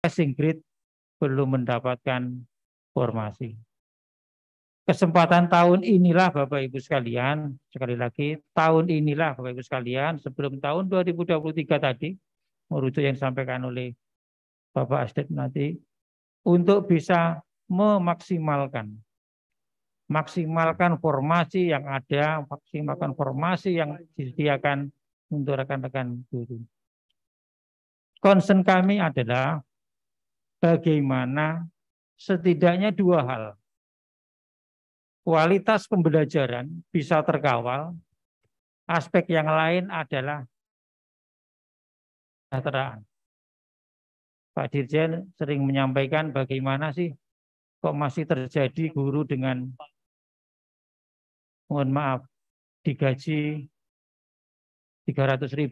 passing grade belum mendapatkan formasi. Kesempatan tahun inilah Bapak Ibu sekalian, sekali lagi tahun inilah Bapak Ibu sekalian, sebelum tahun 2023 tadi, merujuk yang disampaikan oleh Bapak Asdep nanti, untuk bisa memaksimalkan formasi yang ada, maksimalkan formasi yang disediakan untuk rekan-rekan guru. Concern kami adalah bagaimana setidaknya dua hal. Kualitas pembelajaran bisa terkawal, aspek yang lain adalah kesejahteraan. Pak Dirjen sering menyampaikan bagaimana sih kok masih terjadi guru dengan, mohon maaf, digaji 300.000,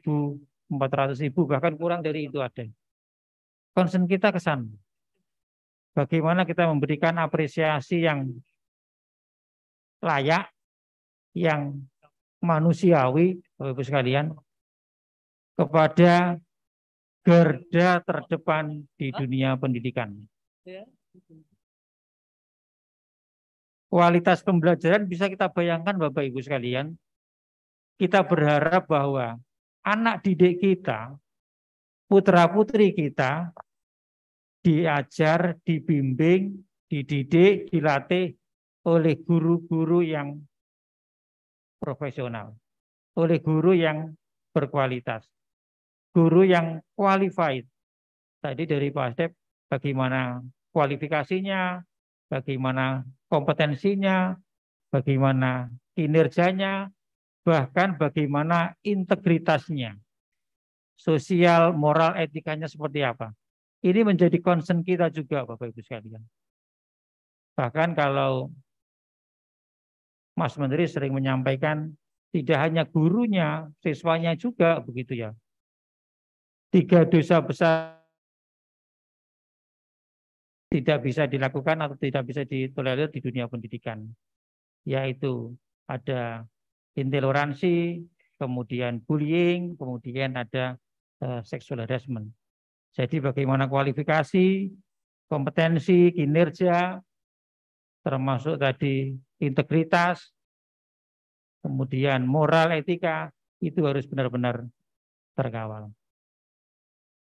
400.000, bahkan kurang dari itu ada. Concern kita ke sana. Bagaimana kita memberikan apresiasi yang layak, yang manusiawi, Bapak Ibu sekalian, kepada garda terdepan di dunia pendidikan. Kualitas pembelajaran bisa kita bayangkan Bapak Ibu sekalian, kita berharap bahwa anak didik kita, putra-putri kita, diajar, dibimbing, dididik, dilatih oleh guru-guru yang profesional, oleh guru yang berkualitas, guru yang qualified. Tadi dari Pak Asdep, bagaimana kualifikasinya, bagaimana kompetensinya, bagaimana kinerjanya, bahkan bagaimana integritasnya, sosial, moral, etikanya seperti apa. Ini menjadi concern kita juga Bapak Ibu sekalian. Bahkan kalau Mas Menteri sering menyampaikan tidak hanya gurunya, siswanya juga begitu ya. 3 dosa besar tidak bisa dilakukan atau tidak bisa ditolerir di dunia pendidikan, yaitu ada intoleransi, kemudian bullying, kemudian ada sexual harassment. Jadi bagaimana kualifikasi, kompetensi, kinerja, termasuk tadi integritas, kemudian moral, etika, itu harus benar-benar terkawal.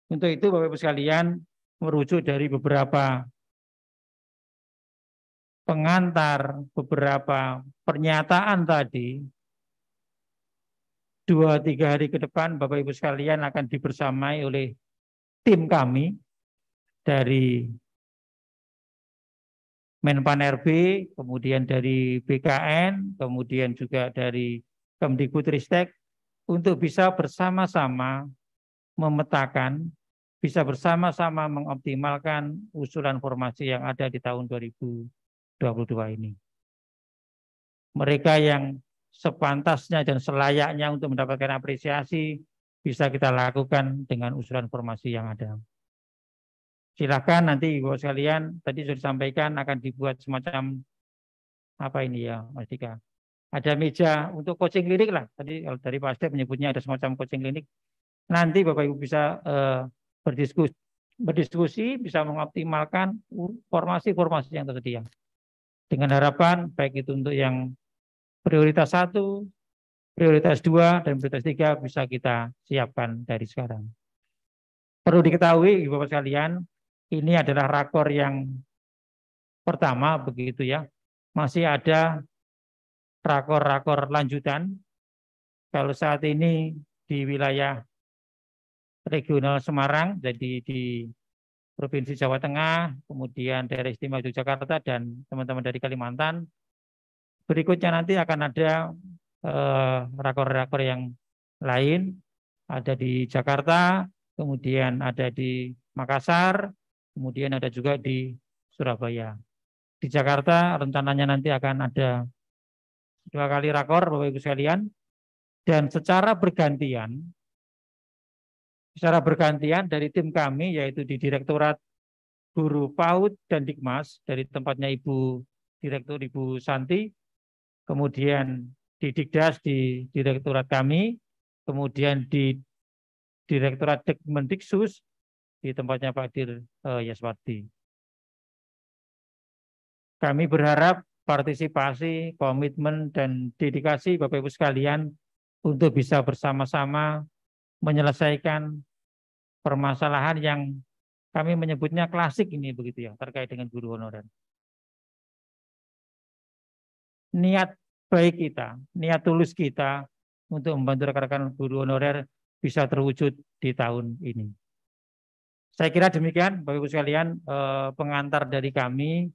Untuk itu Bapak Ibu sekalian, merujuk dari beberapa pengantar, beberapa pernyataan tadi, 2-3 hari ke depan Bapak Ibu sekalian akan dibersamai oleh tim kami dari Menpan RB, kemudian dari BKN, kemudian juga dari Kemdikbudristek untuk bisa bersama-sama memetakan, bisa bersama-sama mengoptimalkan usulan formasi yang ada di tahun 2022 ini. Mereka yang sepantasnya dan selayaknya untuk mendapatkan apresiasi bisa kita lakukan dengan usulan formasi yang ada. Silakan nanti Ibu sekalian, tadi sudah disampaikan akan dibuat semacam apa ini ya Mas Dika. Ada meja untuk coaching klinik lah. Tadi kalau dari Pak Asdep menyebutnya ada semacam coaching klinik. Nanti Bapak Ibu bisa berdiskusi, bisa mengoptimalkan formasi-formasi yang tersedia. Dengan harapan baik itu untuk yang prioritas 1, prioritas 2, dan prioritas 3 bisa kita siapkan dari sekarang. Perlu diketahui Bapak sekalian, ini adalah rakor yang pertama begitu ya. Masih ada rakor-rakor lanjutan. Kalau saat ini di wilayah regional Semarang, jadi di Provinsi Jawa Tengah, kemudian daerah istimewa Yogyakarta dan teman-teman dari Kalimantan. Berikutnya nanti akan ada rakor-rakor yang lain, ada di Jakarta, kemudian ada di Makassar, kemudian ada juga di Surabaya. Di Jakarta rencananya nanti akan ada 2 kali rakor Bapak Ibu sekalian, dan secara bergantian dari tim kami yaitu di Direktorat Guru PAUD dan Dikmas dari tempatnya Ibu Direktur Ibu Santi, kemudian di Dikdas di Direktorat kami, kemudian di Direktorat Mendiksus, di tempatnya Pak Dir Yaswardi. Kami berharap partisipasi, komitmen, dan dedikasi Bapak Ibu sekalian untuk bisa bersama-sama menyelesaikan permasalahan yang kami menyebutnya klasik ini begitu ya, terkait dengan guru honorer. Niat baik kita, niat tulus kita untuk membantu rekan-rekan guru honorer bisa terwujud di tahun ini. Saya kira demikian Bapak Ibu sekalian, pengantar dari kami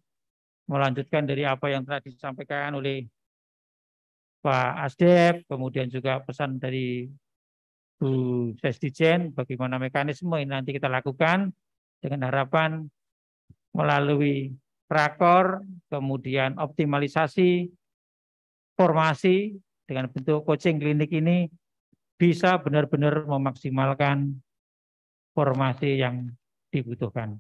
melanjutkan dari apa yang telah disampaikan oleh Pak Asdep, kemudian juga pesan dari Bu Sesdijen, bagaimana mekanisme ini nanti kita lakukan dengan harapan melalui rakor, kemudian optimalisasi formasi dengan bentuk coaching klinik ini bisa benar-benar memaksimalkan formasi yang dibutuhkan.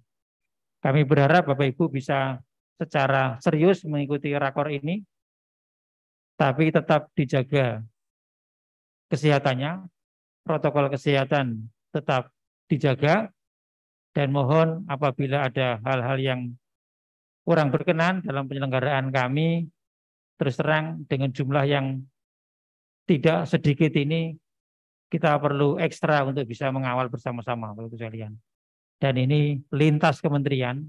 Kami berharap Bapak Ibu bisa secara serius mengikuti rakor ini, tapi tetap dijaga kesehatannya, protokol kesehatan tetap dijaga, dan mohon apabila ada hal-hal yang kurang berkenan dalam penyelenggaraan kami, terus terang dengan jumlah yang tidak sedikit ini, kita perlu ekstra untuk bisa mengawal bersama-sama, Bapak Ibu sekalian. Dan ini lintas kementerian,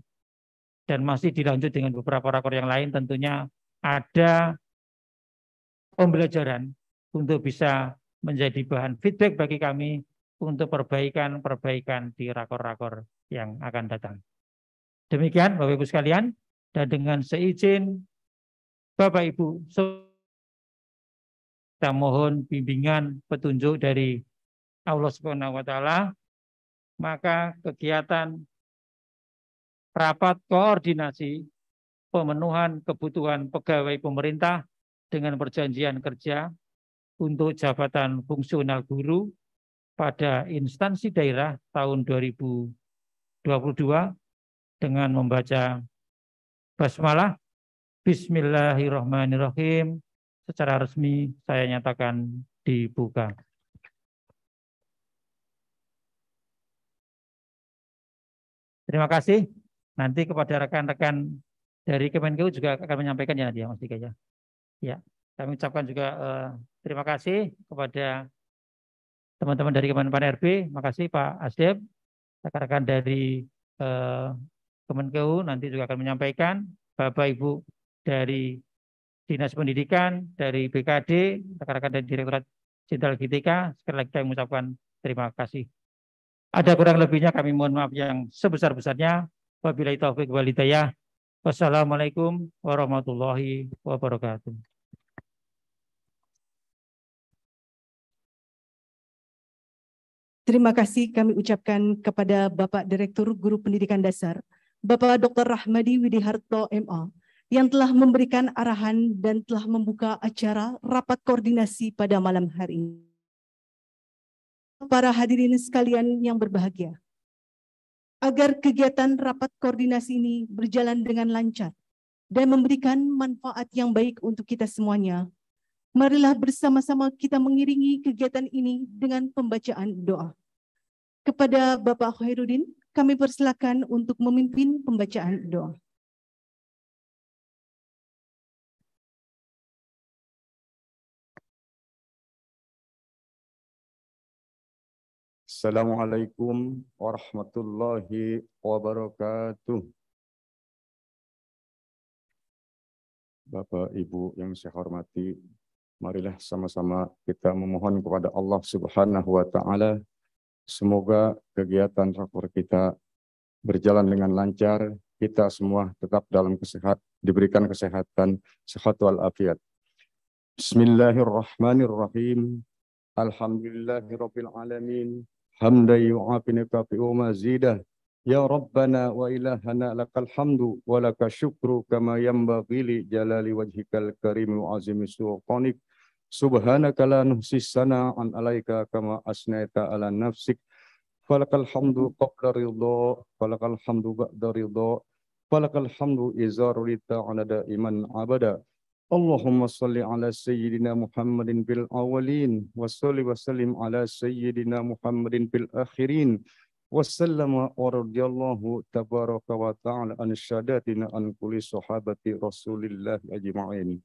dan masih dilanjut dengan beberapa rakor yang lain, tentunya ada pembelajaran untuk bisa menjadi bahan feedback bagi kami untuk perbaikan-perbaikan di rakor-rakor yang akan datang. Demikian Bapak Ibu sekalian, dan dengan seizin Bapak Ibu, kita mohon bimbingan petunjuk dari Allah Subhanahu wa taala, maka kegiatan rapat koordinasi pemenuhan kebutuhan pegawai pemerintah dengan perjanjian kerja untuk jabatan fungsional guru pada instansi daerah tahun 2022 dengan membaca basmalah. Bismillahirrahmanirrahim. Secara resmi saya nyatakan dibuka. Terima kasih. Nanti kepada rekan-rekan dari Kemenkeu juga akan menyampaikan ya nanti ya Mas Dika ya. Ya, kami ucapkan juga terima kasih kepada teman-teman dari Kemenpan RB. Makasih Pak Asdep, rekan-rekan dari Kemenkeu nanti juga akan menyampaikan, Bapak Ibu dari Dinas Pendidikan, dari BKD, rekan-rekan dari Direktorat Jenderal GTK, sekali lagi kami mengucapkan terima kasih. Ada kurang lebihnya kami mohon maaf yang sebesar-besarnya. Wabillahi taufiq wal hidayah. Wassalamualaikum warahmatullahi wabarakatuh. Terima kasih kami ucapkan kepada Bapak Direktur Guru Pendidikan Dasar, Bapak Dr. Rahmadi Widiharto MA, yang telah memberikan arahan dan telah membuka acara rapat koordinasi pada malam hari ini. Para hadirin sekalian yang berbahagia, agar kegiatan rapat koordinasi ini berjalan dengan lancar dan memberikan manfaat yang baik untuk kita semuanya, marilah bersama-sama kita mengiringi kegiatan ini dengan pembacaan doa. Kepada Bapak Khairuddin, kami persilakan untuk memimpin pembacaan doa. Assalamualaikum warahmatullahi wabarakatuh. Bapak, Ibu yang saya hormati, marilah sama-sama kita memohon kepada Allah Subhanahu wa taala semoga kegiatan rakor kita berjalan dengan lancar, kita semua tetap dalam diberikan kesehatan, sehat wal afiat. Bismillahirrahmanirrahim. Alhamdulillahirabbil alamin. Hamdan yu'afini kafi'u mazidah. Ya Rabbana wa ilahana lakal hamdu wa laka syukru kama yanbaghi li jalali wajhikal karim wa azimi sultanik. Subhanaka la nuhsi sana'an alaika kama asnaita ala nafsik. Falakal hamdu qabla ridha, falakal hamdu ba'da ridha, falakal hamdu idza rulita ala daiman abada. Allahumma salli ala sayyidina Muhammadin bil awalin wa salli wa sallim ala sayyidina Muhammadin bil akhirin وسلم ورضي الله تبارك وتعالى عن الساداتنا عن كل صحابة رسول الله أجمعين.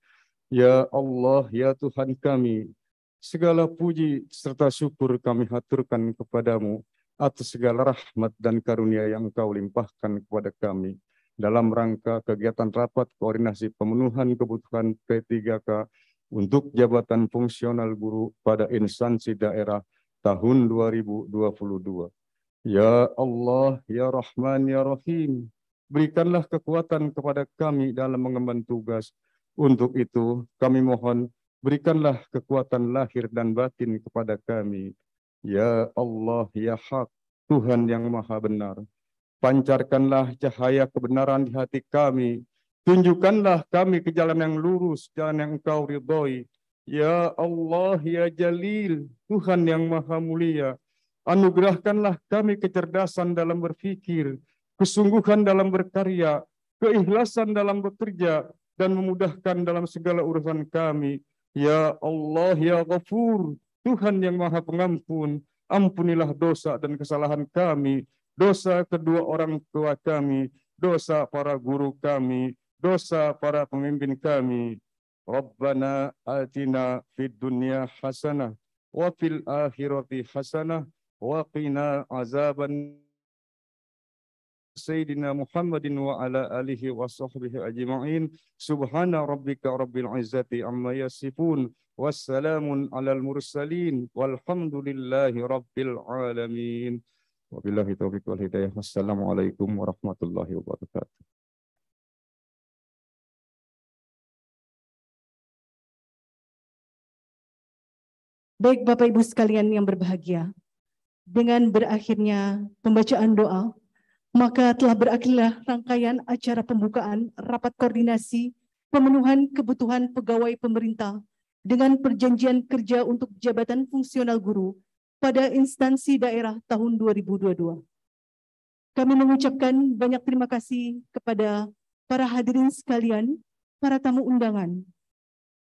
Ya Allah, ya Tuhan kami, segala puji serta syukur kami haturkan kepadamu atas segala rahmat dan karunia yang Engkau limpahkan kepada kami dalam rangka kegiatan rapat koordinasi pemenuhan kebutuhan P3K untuk jabatan fungsional guru pada instansi daerah tahun 2022. Ya Allah, ya Rahman, ya Rahim, berikanlah kekuatan kepada kami dalam mengemban tugas. Untuk itu, kami mohon, berikanlah kekuatan lahir dan batin kepada kami. Ya Allah, ya Hak, Tuhan yang Maha Benar. Pancarkanlah cahaya kebenaran di hati kami. Tunjukkanlah kami ke jalan yang lurus, jalan yang Engkau ridhoi. Ya Allah, ya Jalil, Tuhan yang Maha Mulia. Anugerahkanlah kami kecerdasan dalam berpikir, kesungguhan dalam berkarya, keikhlasan dalam bekerja, dan memudahkan dalam segala urusan kami. Ya Allah, ya Ghafur, Tuhan yang Maha Pengampun, ampunilah dosa dan kesalahan kami, dosa kedua orang tua kami, dosa para guru kami, dosa para pemimpin kami. Rabbana atina fid dunya hasanah wa fil akhirati hasanah wa qina azaban. Sayyidina Muhammadin wa ala alihi wa sahbihi ajma'in. Subhana rabbika rabbil izzati amma yasifun. Wassalamun alal mursalin. Walhamdulillahi rabbil alamin. Wabillahi taufiq wal hidayah. Wassalamualaikum warahmatullahi wabarakatuh. Baik Bapak Ibu sekalian yang berbahagia, dengan berakhirnya pembacaan doa, maka telah berakhirlah rangkaian acara pembukaan rapat koordinasi pemenuhan kebutuhan pegawai pemerintah dengan perjanjian kerja untuk jabatan fungsional guru pada instansi daerah tahun 2022. Kami mengucapkan banyak terima kasih kepada para hadirin sekalian, para tamu undangan,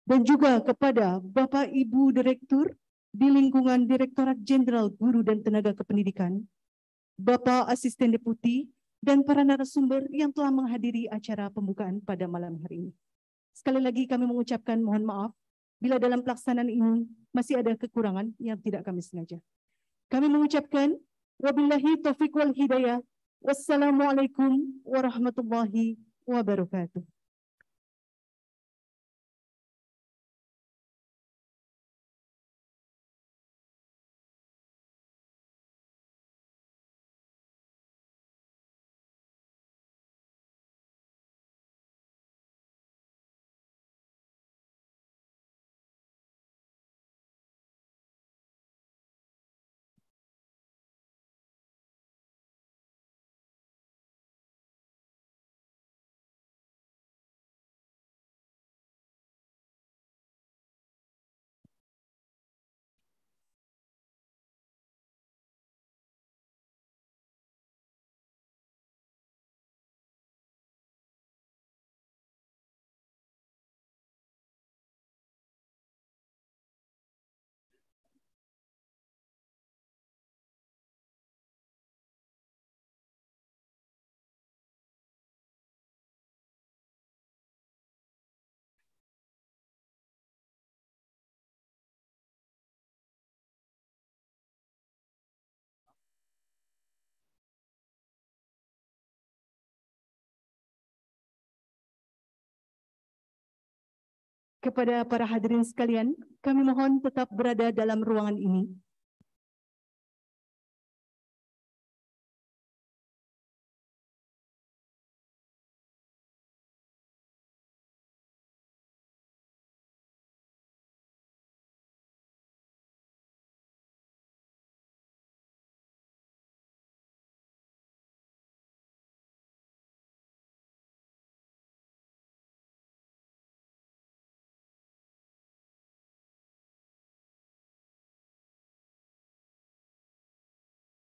dan juga kepada Bapak Ibu Direktur di lingkungan Direktorat Jenderal Guru dan Tenaga Kependidikan, Bapak Asisten Deputi, dan para narasumber yang telah menghadiri acara pembukaan pada malam hari ini. Sekali lagi kami mengucapkan mohon maaf bila dalam pelaksanaan ini masih ada kekurangan yang tidak kami sengaja. Kami mengucapkan wabillahi taufiq wal hidayah. Wassalamualaikum warahmatullahi wabarakatuh. Kepada para hadirin sekalian, kami mohon tetap berada dalam ruangan ini.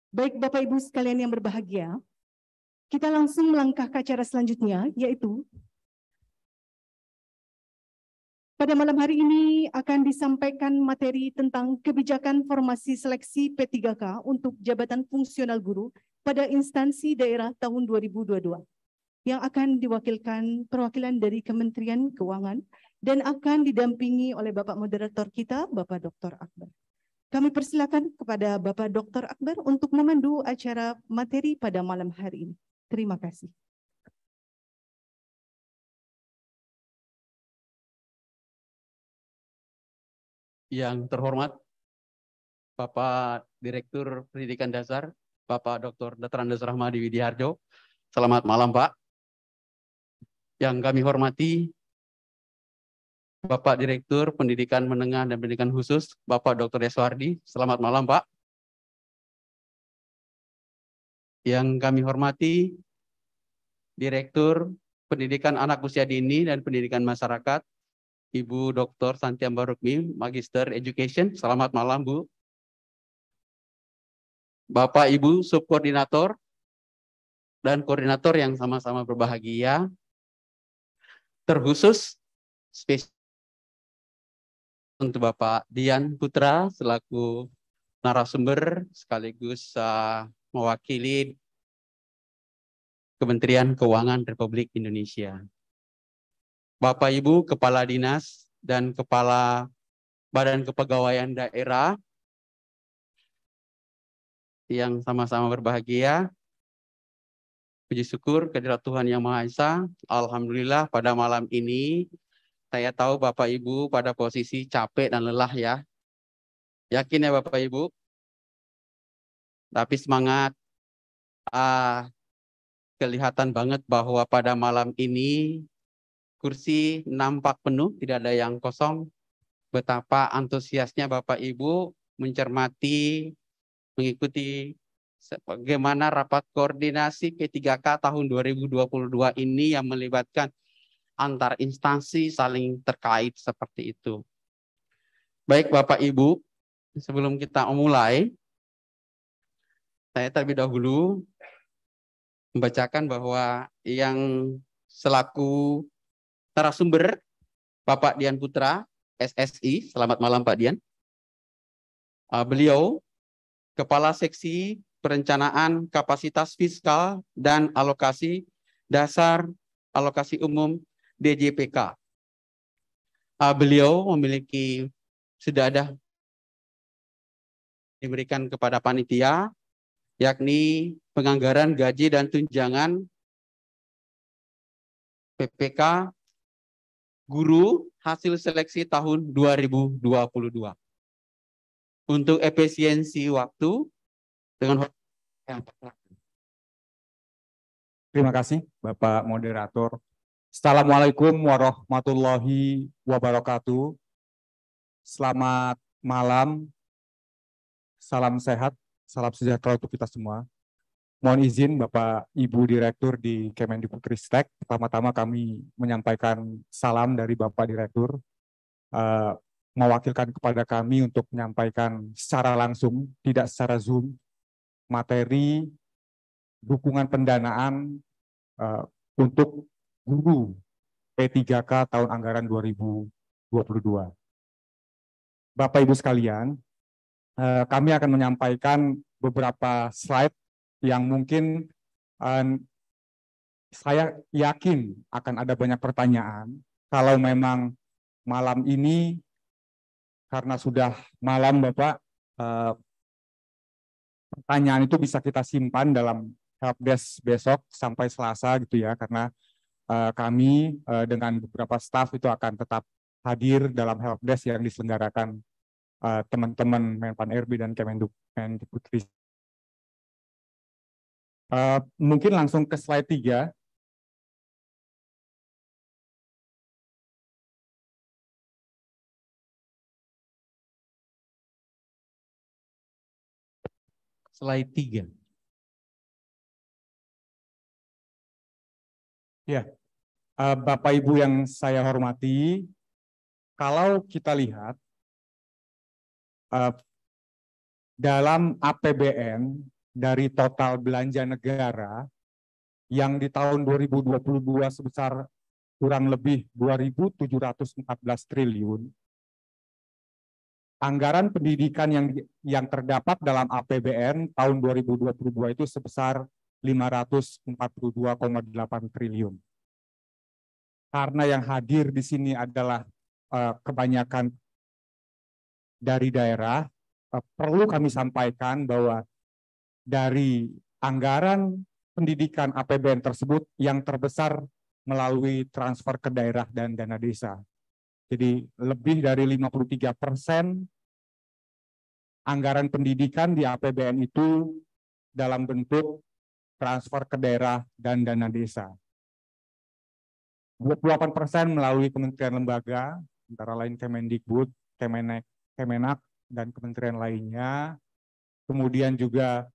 Baik Bapak Ibu sekalian yang berbahagia, kita langsung melangkah ke acara selanjutnya, yaitu Pada malam hari ini akan disampaikan materi tentang kebijakan formasi seleksi P3K untuk jabatan fungsional guru pada instansi daerah tahun 2022 yang akan diwakilkan perwakilan dari Kementerian Keuangan dan akan didampingi oleh Bapak Moderator kita, Bapak Dr. Akbar. Kami persilakan kepada Bapak Dr. Akbar untuk memandu acara materi pada malam hari ini. Terima kasih. Yang terhormat Bapak Direktur Pendidikan Dasar, Bapak Dr. Dr. Andes Rahmadi Widiharjo. Selamat malam, Pak. Yang kami hormati Bapak Direktur Pendidikan Menengah dan Pendidikan Khusus, Bapak Dr. Yaswardi. Selamat malam, Pak. Yang kami hormati Direktur Pendidikan Anak Usia Dini dan Pendidikan Masyarakat, Ibu Dr. Santi Ambarukmi, Magister Education. Selamat malam, Bu. Bapak Ibu Subkoordinator dan Koordinator yang sama-sama berbahagia, terkhusus spesial untuk Bapak Dian Putra selaku narasumber sekaligus mewakili Kementerian Keuangan Republik Indonesia. Bapak Ibu Kepala Dinas dan Kepala Badan Kepegawaian Daerah yang sama-sama berbahagia, puji syukur kehadirat Tuhan Yang Maha Esa. Alhamdulillah pada malam ini saya tahu Bapak Ibu pada posisi capek dan lelah ya. Yakin ya Bapak Ibu? Tapi semangat. Kelihatan banget bahwa pada malam ini kursi nampak penuh, tidak ada yang kosong. Betapa antusiasnya Bapak Ibu mencermati, mengikuti bagaimana rapat koordinasi P3K tahun 2022 ini yang melibatkan antar instansi saling terkait seperti itu. Baik Bapak Ibu, sebelum kita mulai, saya terlebih dahulu membacakan bahwa yang selaku narasumber Bapak Dian Putra, SSI. Selamat malam Pak Dian. Beliau Kepala Seksi Perencanaan Kapasitas Fiskal dan Alokasi Dasar Alokasi Umum DJPK. Beliau memiliki sudah ada diberikan kepada panitia, yakni penganggaran gaji dan tunjangan PPK guru hasil seleksi tahun 2022. Untuk efisiensi waktu dengan Terima kasih Bapak Moderator. Assalamualaikum warahmatullahi wabarakatuh. Selamat malam, salam sehat, salam sejahtera untuk kita semua. Mohon izin Bapak Ibu Direktur di Kemendikbudristek, pertama-tama kami menyampaikan salam dari Bapak Direktur, mewakilkan kepada kami untuk menyampaikan secara langsung, tidak secara Zoom, materi dukungan pendanaan untuk guru P3K tahun anggaran 2022. Bapak Ibu sekalian, kami akan menyampaikan beberapa slide yang mungkin saya yakin akan ada banyak pertanyaan. Kalau memang malam ini, karena sudah malam Bapak, pertanyaan itu bisa kita simpan dalam helpdesk besok sampai Selasa gitu ya, karena kami dengan beberapa staf itu akan tetap hadir dalam helpdesk yang diselenggarakan teman-teman Menpan-RB dan Kemendikbudristek. Mungkin langsung ke slide 3. slide 3. Ya, Bapak Ibu yang saya hormati, kalau kita lihat dalam APBN dari total belanja negara yang di tahun 2022 sebesar kurang lebih 2.714 triliun, anggaran pendidikan yang terdapat dalam APBN tahun 2022 itu sebesar 542,8 triliun. Karena yang hadir di sini adalah kebanyakan dari daerah, perlu kami sampaikan bahwa dari anggaran pendidikan APBN tersebut yang terbesar melalui transfer ke daerah dan dana desa. Jadi lebih dari 53% anggaran pendidikan di APBN itu dalam bentuk transfer ke daerah dan dana desa. 28% melalui kementerian lembaga, antara lain Kemendikbud, Kemenak, dan kementerian lainnya. Kemudian juga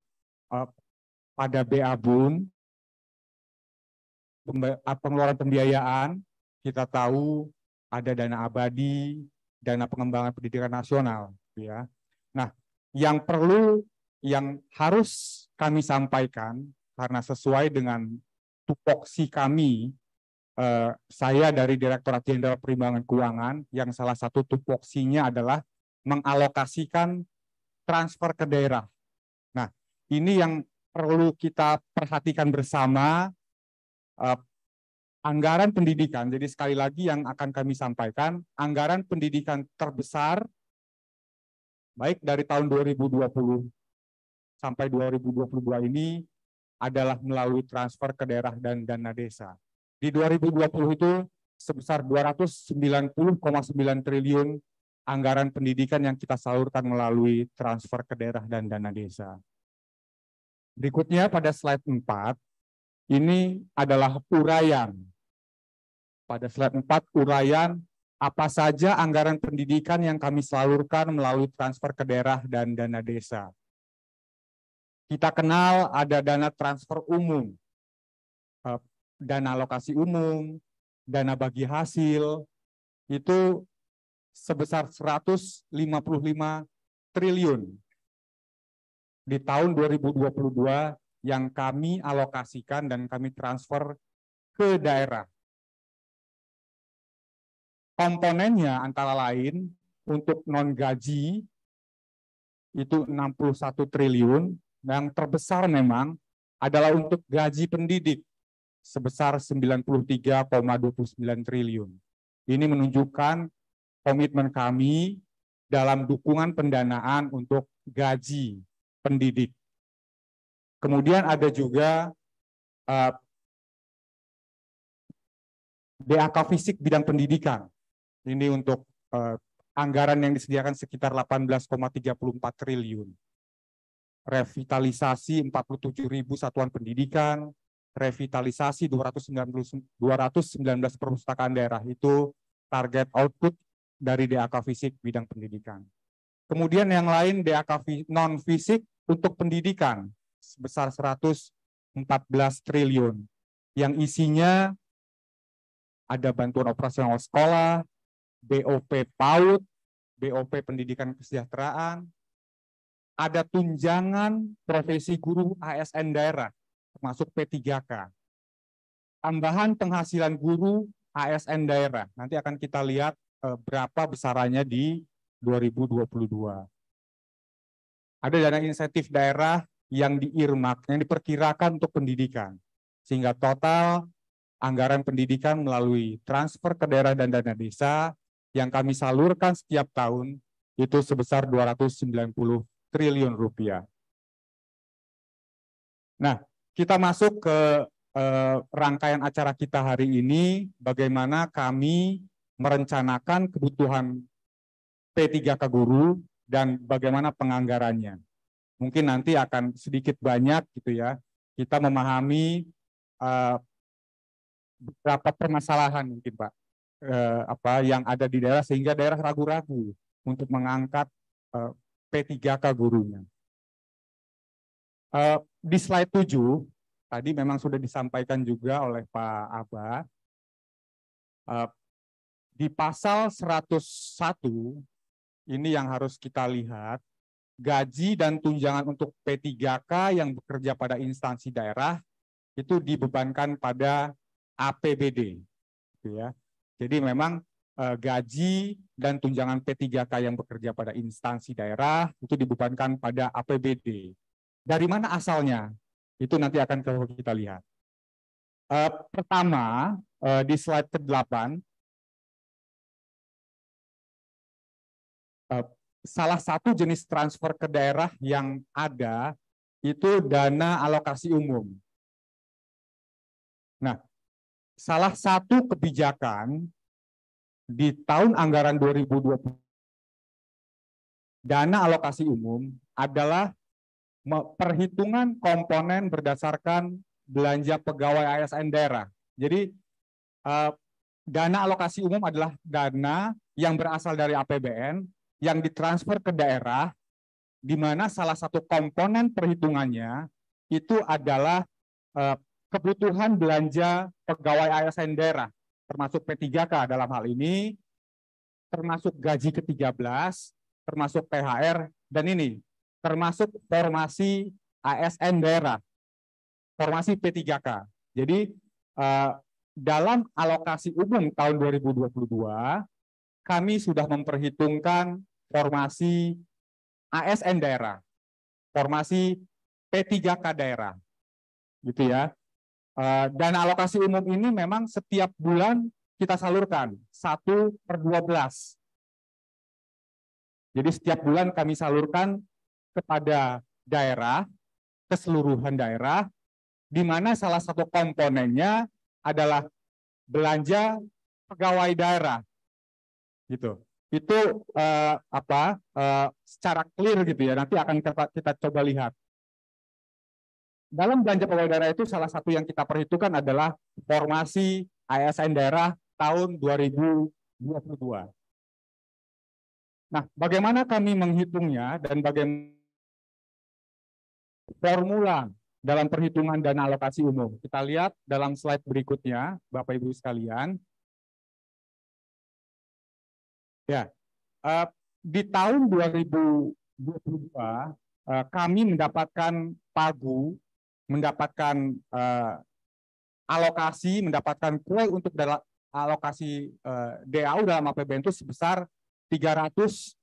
pada BABUN, pengeluaran pembiayaan, kita tahu ada dana abadi, dana pengembangan pendidikan nasional. Ya. Nah, yang harus kami sampaikan, karena sesuai dengan tupoksi kami, saya dari Direktorat Jenderal Perimbangan Keuangan, yang salah satu tupoksinya adalah mengalokasikan transfer ke daerah. Nah, ini yang perlu kita perhatikan bersama, anggaran pendidikan. Jadi sekali lagi yang akan kami sampaikan, anggaran pendidikan terbesar, baik dari tahun 2020 sampai 2022 ini adalah melalui transfer ke daerah dan dana desa. Di 2020 itu sebesar 290,9 triliun anggaran pendidikan yang kita salurkan melalui transfer ke daerah dan dana desa. Berikutnya pada slide 4, ini adalah uraian. Pada slide 4, uraian apa saja anggaran pendidikan yang kami salurkan melalui transfer ke daerah dan dana desa. Kita kenal ada dana transfer umum, dana alokasi umum, dana bagi hasil, itu sebesar 155 triliun di tahun 2022 yang kami alokasikan dan kami transfer ke daerah. Komponennya antara lain untuk non-gaji itu 61 triliun, yang terbesar memang adalah untuk gaji pendidik sebesar 93,29 triliun. Ini menunjukkan komitmen kami dalam dukungan pendanaan untuk gaji pendidik. Kemudian ada juga DAK fisik bidang pendidikan. Ini untuk anggaran yang disediakan sekitar 18,34 triliun. Revitalisasi 47.000 satuan pendidikan, revitalisasi 219 perpustakaan daerah, itu target output dari DAK fisik bidang pendidikan. Kemudian yang lain DAK non fisik untuk pendidikan sebesar 114 triliun yang isinya ada bantuan operasional sekolah, BOP PAUD, BOP pendidikan kesejahteraan, ada tunjangan profesi guru ASN daerah termasuk P3K. Tambahan penghasilan guru ASN daerah. Nanti akan kita lihat berapa besarannya di 2022. Ada dana insentif daerah yang yang diperkirakan untuk pendidikan. Sehingga total anggaran pendidikan melalui transfer ke daerah dan dana desa yang kami salurkan setiap tahun itu sebesar 290 triliun rupiah. Nah, kita masuk ke rangkaian acara kita hari ini, bagaimana kami merencanakan kebutuhan P3K guru dan bagaimana penganggarannya. Mungkin nanti akan sedikit banyak gitu ya, kita memahami beberapa permasalahan mungkin Pak, yang ada di daerah sehingga daerah ragu-ragu untuk mengangkat P3K gurunya. Di slide 7, tadi memang sudah disampaikan juga oleh Pak Aba, di pasal 101, ini yang harus kita lihat, gaji dan tunjangan untuk P3K yang bekerja pada instansi daerah, itu dibebankan pada APBD. gitu ya. Jadi memang gaji dan tunjangan P3K yang bekerja pada instansi daerah itu dibebankan pada APBD. Dari mana asalnya? Itu nanti akan kita lihat. Pertama, di slide ke-8, salah satu jenis transfer ke daerah yang ada itu dana alokasi umum. Nah, salah satu kebijakan di tahun anggaran 2020 dana alokasi umum adalah perhitungan komponen berdasarkan belanja pegawai ASN daerah. Jadi dana alokasi umum adalah dana yang berasal dari APBN yang ditransfer ke daerah, di mana salah satu komponen perhitungannya itu adalah kebutuhan belanja pegawai ASN daerah, termasuk P3K dalam hal ini, termasuk gaji ke-13, termasuk THR, dan ini termasuk formasi ASN daerah, formasi P3K. Jadi dalam alokasi umum tahun 2022, kami sudah memperhitungkan formasi ASN daerah, formasi P3K daerah, gitu ya. Dan alokasi umum ini memang setiap bulan kita salurkan 1/12. Jadi setiap bulan kami salurkan kepada daerah, keseluruhan daerah, di mana salah satu komponennya adalah belanja pegawai daerah, gitu. Itu secara clear gitu ya. Nanti akan kita coba lihat. Dalam belanja pegawai daerah itu salah satu yang kita perhitungkan adalah formasi ASN daerah tahun 2022. Nah, bagaimana kami menghitungnya dan bagaimana formula dalam perhitungan dana alokasi umum? Kita lihat dalam slide berikutnya, Bapak Ibu sekalian. Ya, di tahun 2022 kami mendapatkan pagu, mendapatkan alokasi, mendapatkan kue untuk alokasi DAU dalam APBN itu sebesar 378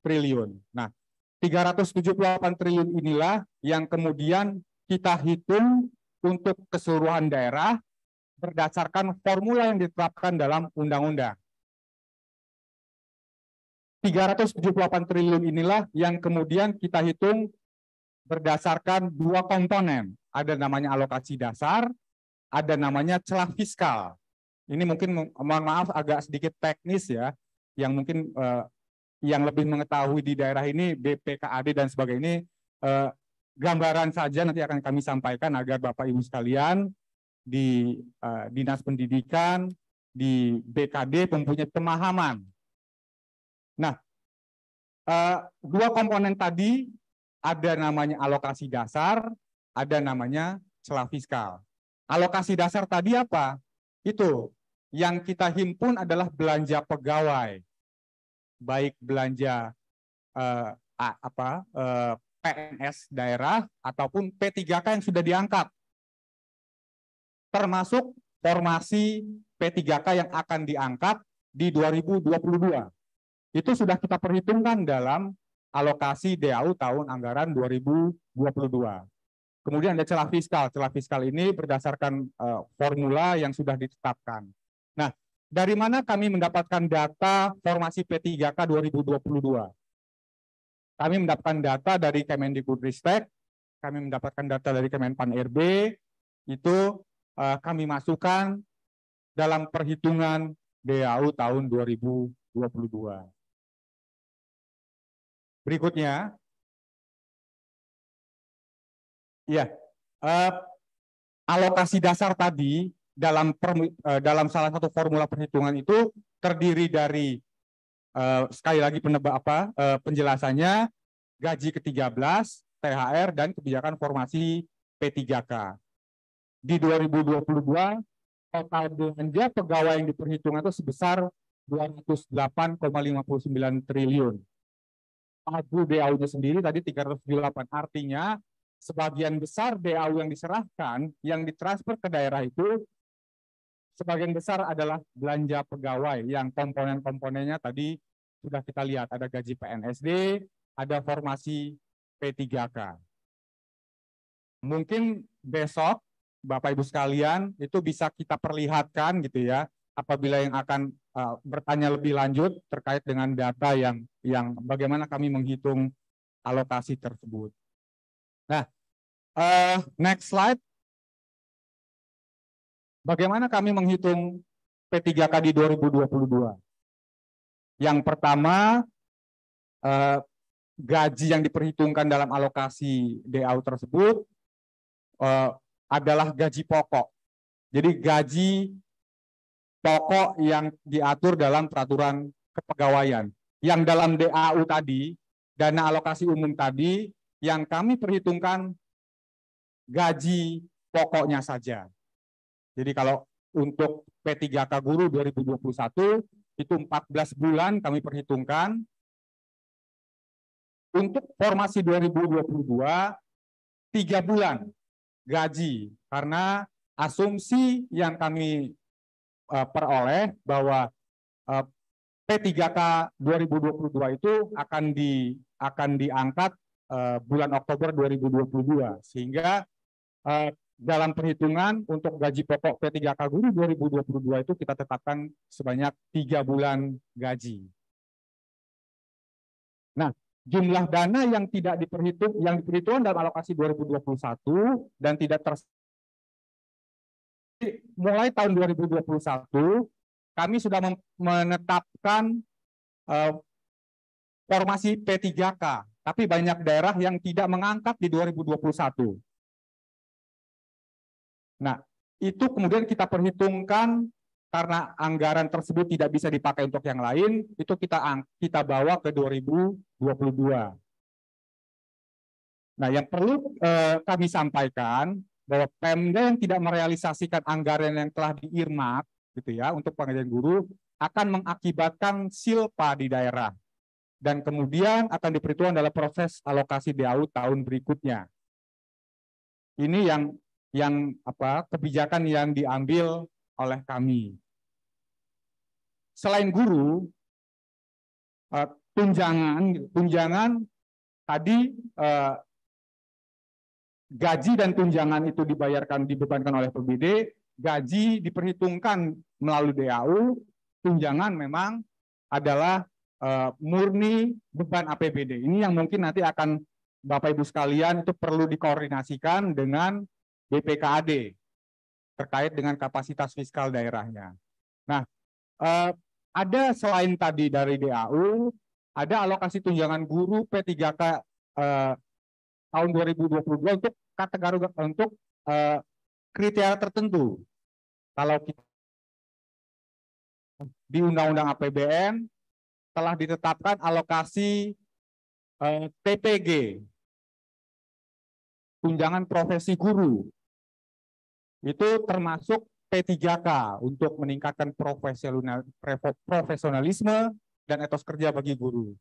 triliun. Nah, 378 triliun inilah yang kemudian kita hitung untuk keseluruhan daerah berdasarkan formula yang ditetapkan dalam undang-undang. 378 triliun inilah yang kemudian kita hitung berdasarkan dua komponen. Ada namanya alokasi dasar, ada namanya celah fiskal. Ini mungkin, mohon maaf, agak sedikit teknis ya, yang mungkin yang lebih mengetahui di daerah ini, BPKAD dan sebagainya, gambaran saja nanti akan kami sampaikan agar Bapak Ibu sekalian di Dinas Pendidikan, di BKD mempunyai pemahaman. Nah, dua komponen tadi ada namanya alokasi dasar, ada namanya celah fiskal. Alokasi dasar tadi apa? Itu yang kita himpun adalah belanja pegawai, baik belanja PNS daerah ataupun P3K yang sudah diangkat, termasuk formasi P3K yang akan diangkat di 2022. Itu sudah kita perhitungkan dalam alokasi DAU tahun anggaran 2022. Kemudian ada celah fiskal. Celah fiskal ini berdasarkan formula yang sudah ditetapkan. Nah, dari mana kami mendapatkan data formasi P3K 2022? Kami mendapatkan data dari Kemendikbudristek, kami mendapatkan data dari Kemenpan-RB, itu kami masukkan dalam perhitungan DAU tahun 2022. Berikutnya, ya, alokasi dasar tadi dalam salah satu formula perhitungan itu terdiri dari sekali lagi penjelasannya, gaji ke-13, THR, dan kebijakan formasi P3K. Di 2022, total belanja pegawai yang diperhitungkan itu sebesar 208,59 triliun. Pagu DAU-nya sendiri tadi 378, artinya sebagian besar DAU yang diserahkan, yang ditransfer ke daerah itu sebagian besar adalah belanja pegawai yang komponen-komponennya tadi sudah kita lihat. Ada gaji PNSD, ada formasi P3K. Mungkin besok Bapak Ibu sekalian itu bisa kita perlihatkan gitu ya, apabila yang akan bertanya lebih lanjut terkait dengan data yang bagaimana kami menghitung alokasi tersebut. Nah, next slide. Bagaimana kami menghitung P3K di 2022? Yang pertama, gaji yang diperhitungkan dalam alokasi DAU tersebut adalah gaji pokok. Jadi gaji pokok yang diatur dalam peraturan kepegawaian. Yang dalam DAU tadi, dana alokasi umum tadi, yang kami perhitungkan gaji pokoknya saja. Jadi kalau untuk P3K guru 2021 itu 14 bulan kami perhitungkan. Untuk formasi 2022 3 bulan gaji, karena asumsi yang kami peroleh bahwa P3K 2022 itu akan diangkat bulan Oktober 2022, sehingga dalam perhitungan untuk gaji pokok P3K guru 2022 itu kita tetapkan sebanyak 3 bulan gaji. Nah, jumlah dana yang tidak diperhitungkan dalam alokasi 2021 dan tidak mulai tahun 2021 kami sudah menetapkan formasi P3K, tapi banyak daerah yang tidak mengangkat di 2021. Nah, itu kemudian kita perhitungkan karena anggaran tersebut tidak bisa dipakai untuk yang lain, itu kita bawa ke 2022. Nah, yang perlu kami sampaikan bahwa Pemda yang tidak merealisasikan anggaran yang telah diirmak gitu ya untuk pengajian guru akan mengakibatkan silpa di daerah dan kemudian akan diperhitungkan dalam proses alokasi DAU tahun berikutnya. Ini yang kebijakan yang diambil oleh kami. Selain guru, tunjangan tadi gaji dan tunjangan itu dibebankan oleh PBD, gaji diperhitungkan melalui DAU, tunjangan memang adalah murni beban APBD. Ini yang mungkin nanti akan Bapak Ibu sekalian itu perlu dikoordinasikan dengan BPKAD terkait dengan kapasitas fiskal daerahnya. Nah, ada selain tadi dari DAU, ada alokasi tunjangan guru P3K tahun 2022 untuk kategori untuk kriteria tertentu. Kalau kita di Undang-Undang APBN telah ditetapkan alokasi TPG, tunjangan profesi guru. Itu termasuk P3K untuk meningkatkan profesionalisme dan etos kerja bagi guru.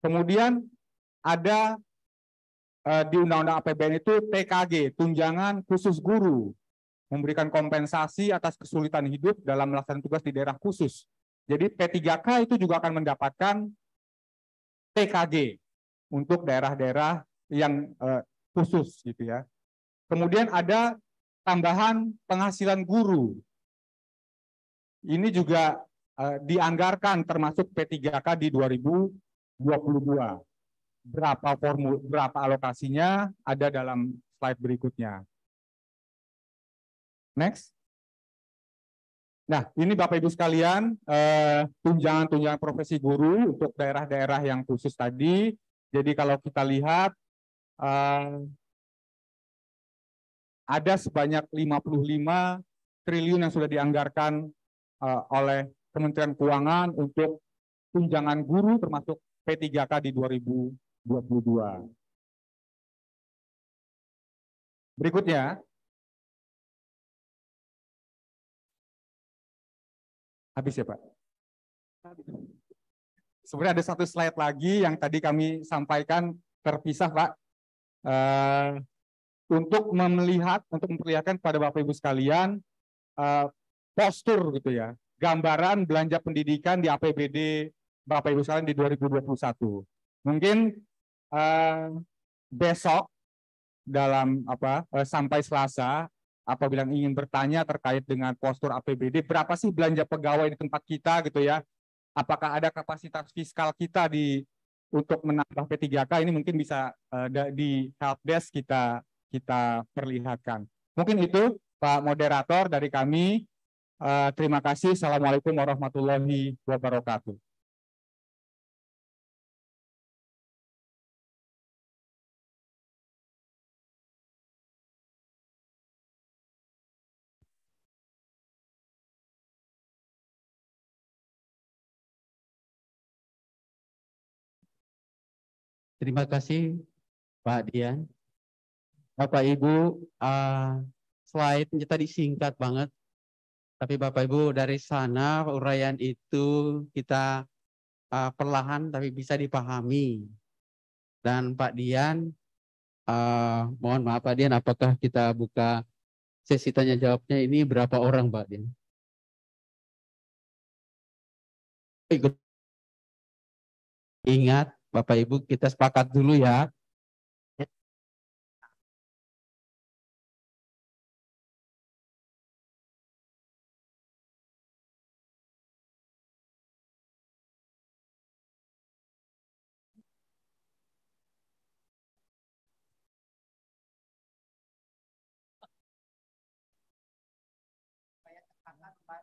Kemudian ada di Undang-Undang APBN itu TKG, tunjangan khusus guru, memberikan kompensasi atas kesulitan hidup dalam melaksanakan tugas di daerah khusus. Jadi P3K itu juga akan mendapatkan TKG untuk daerah-daerah yang khusus gitu ya. Kemudian ada tambahan penghasilan guru. Ini juga dianggarkan termasuk P3K di 2022. Berapa alokasinya ada dalam slide berikutnya. Next. Nah, ini Bapak Ibu sekalian, tunjangan profesi guru untuk daerah-daerah yang khusus tadi. Jadi kalau kita lihat, ada sebanyak 55 triliun yang sudah dianggarkan oleh Kementerian Keuangan untuk tunjangan guru termasuk P3K di 2022. Berikutnya, habis ya Pak? Sebenarnya ada satu slide lagi yang tadi kami sampaikan terpisah Pak. Untuk memperlihatkan kepada Bapak Ibu sekalian postur gitu ya, gambaran belanja pendidikan di APBD Bapak Ibu sekalian di 2021. Mungkin besok dalam sampai Selasa apabila ingin bertanya terkait dengan postur APBD, berapa sih belanja pegawai di tempat kita gitu ya? Apakah ada kapasitas fiskal kita untuk menambah P3K, ini mungkin bisa di helpdesk kita perlihatkan. Mungkin itu Pak Moderator dari kami. Terima kasih. Assalamualaikum warahmatullahi wabarakatuh. Terima kasih Pak Dian. Bapak Ibu, slide-nya tadi singkat banget. Tapi Bapak Ibu dari sana uraian itu kita perlahan tapi bisa dipahami. Dan Pak Dian, mohon maaf Pak Dian, apakah kita buka sesi tanya jawabnya ini berapa orang Pak Dian? Ingat Bapak Ibu kita sepakat dulu ya.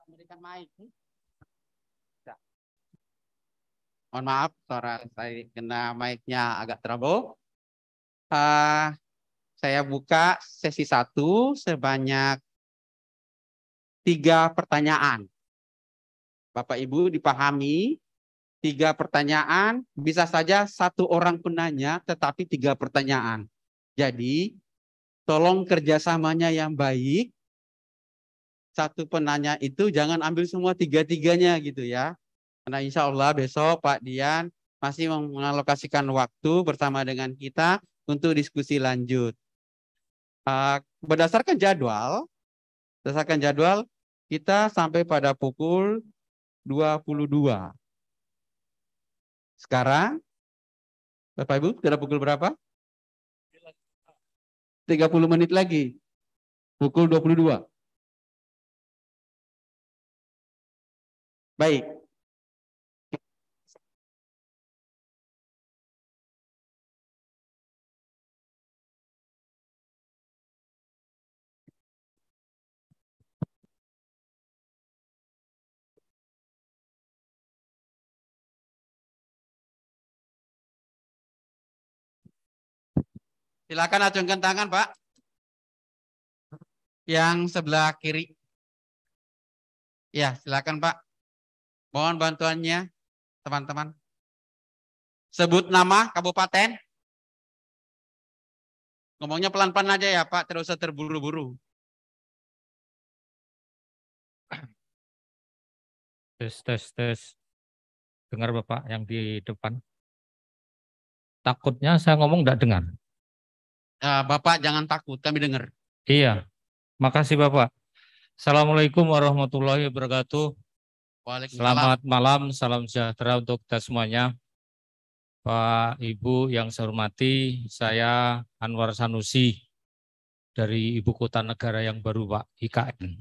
Memberikan mic. Mohon maaf, suara saya kena mic-nya agak trouble. Saya buka sesi 1 sebanyak 3 pertanyaan. Bapak Ibu dipahami, 3 pertanyaan, bisa saja 1 orang penanya, tetapi 3 pertanyaan. Jadi, tolong kerjasamanya yang baik. 1 penanya itu jangan ambil semua 3-3-nya gitu ya. Karena insya Allah besok Pak Dian masih mengalokasikan waktu bersama dengan kita untuk diskusi lanjut. Berdasarkan jadwal kita sampai pada pukul 22. Sekarang, Bapak Ibu, sudah pukul berapa? 30 menit lagi. Pukul 22. Baik. Silakan acungkan tangan, Pak. Yang sebelah kiri. Ya, silakan, Pak. Mohon bantuannya, teman-teman. Sebut nama kabupaten. Ngomongnya pelan-pelan aja ya, Pak. Tidak usah terburu-buru. Tes. Dengar Bapak yang di depan. Takutnya saya ngomong enggak dengar. Bapak jangan takut, kami dengar. Iya, makasih Bapak. Assalamualaikum warahmatullahi wabarakatuh. Selamat malam, salam sejahtera untuk kita semuanya. Pak Ibu yang saya hormati, saya Anwar Sanusi dari Ibu Kota Negara yang baru Pak, IKN,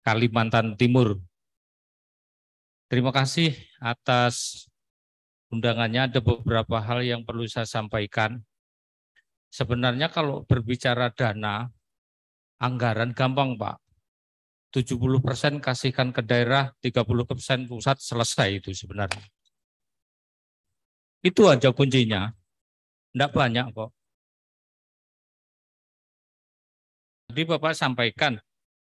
Kalimantan Timur. Terima kasih atas undangannya. Ada beberapa hal yang perlu saya sampaikan. Sebenarnya kalau berbicara dana, anggaran gampang Pak. 70% kasihkan ke daerah, 30% pusat, selesai itu sebenarnya. Itu aja kuncinya. Enggak banyak kok. Jadi Bapak sampaikan,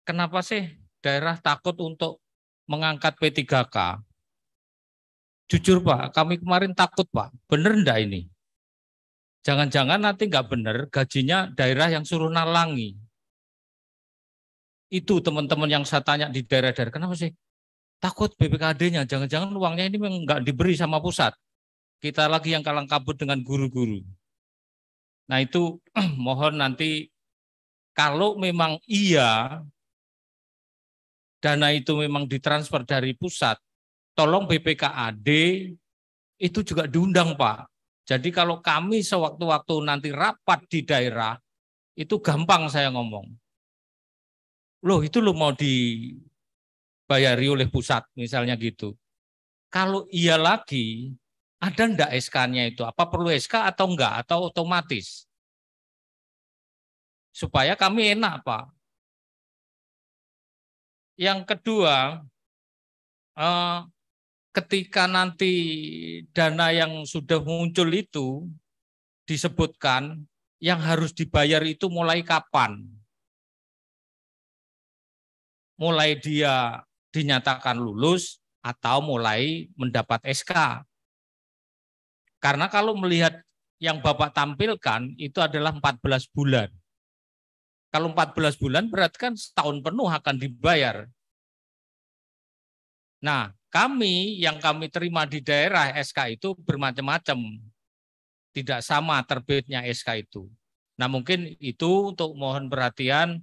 kenapa sih daerah takut untuk mengangkat P3K? Jujur Pak, kami kemarin takut Pak. Bener enggak ini? Jangan-jangan nanti enggak bener, gajinya daerah yang suruh nalangi. Itu teman-teman yang saya tanya di daerah-daerah, kenapa sih? Takut BPKD-nya, jangan-jangan uangnya ini enggak diberi sama pusat. Kita lagi yang kalang kabut dengan guru-guru. Nah itu mohon nanti kalau memang iya dana itu memang ditransfer dari pusat, tolong BPKAD itu juga diundang, Pak. Jadi kalau kami sewaktu-waktu nanti rapat di daerah, itu gampang saya ngomong. Loh itu lo mau dibayari oleh pusat misalnya gitu. Kalau iya lagi, ada enggak SK-nya itu? Apa perlu SK atau enggak? Atau otomatis? Supaya kami enak, Pak. Yang kedua, ketika nanti dana yang sudah muncul itu disebutkan, yang harus dibayar itu mulai kapan? Mulai dia dinyatakan lulus atau mulai mendapat SK. Karena kalau melihat yang Bapak tampilkan itu adalah 14 bulan. Kalau 14 bulan berarti kan setahun penuh akan dibayar. Nah, yang kami terima di daerah SK itu bermacam-macam. Tidak sama terbitnya SK itu. Nah, mungkin itu untuk mohon perhatian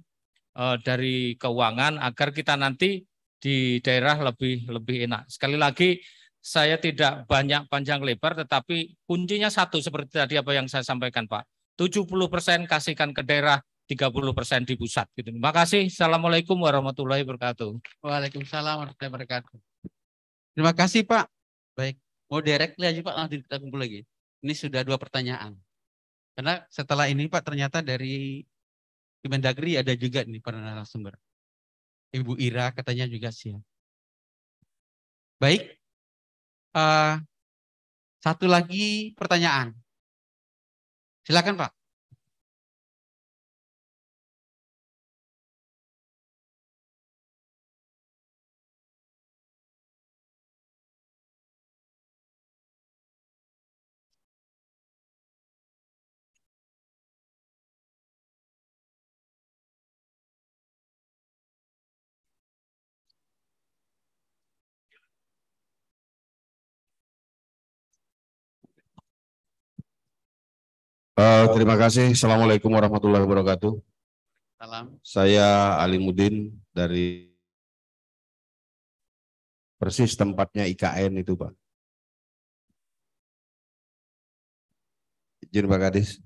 dari keuangan agar kita nanti di daerah lebih enak. Sekali lagi saya tidak banyak panjang lebar, tetapi kuncinya satu seperti tadi apa yang saya sampaikan, Pak. 70% kasihkan ke daerah, 30% di pusat. Gitu. Terima kasih. Assalamualaikum warahmatullahi wabarakatuh. Waalaikumsalam warahmatullahi wabarakatuh. Terima kasih, Pak. Baik, mau directly aja, Pak, nanti kita kumpul lagi. Ini sudah 2 pertanyaan. Karena setelah ini, Pak, ternyata dari Kemendagri ada juga nih para narasumber. Ibu Ira katanya juga siap. Baik, satu lagi pertanyaan. Silakan, Pak. Terima kasih. Assalamualaikum warahmatullahi wabarakatuh. Salam. Saya Alimuddin dari persis tempatnya IKN itu, Pak. Izin Pak Kadis.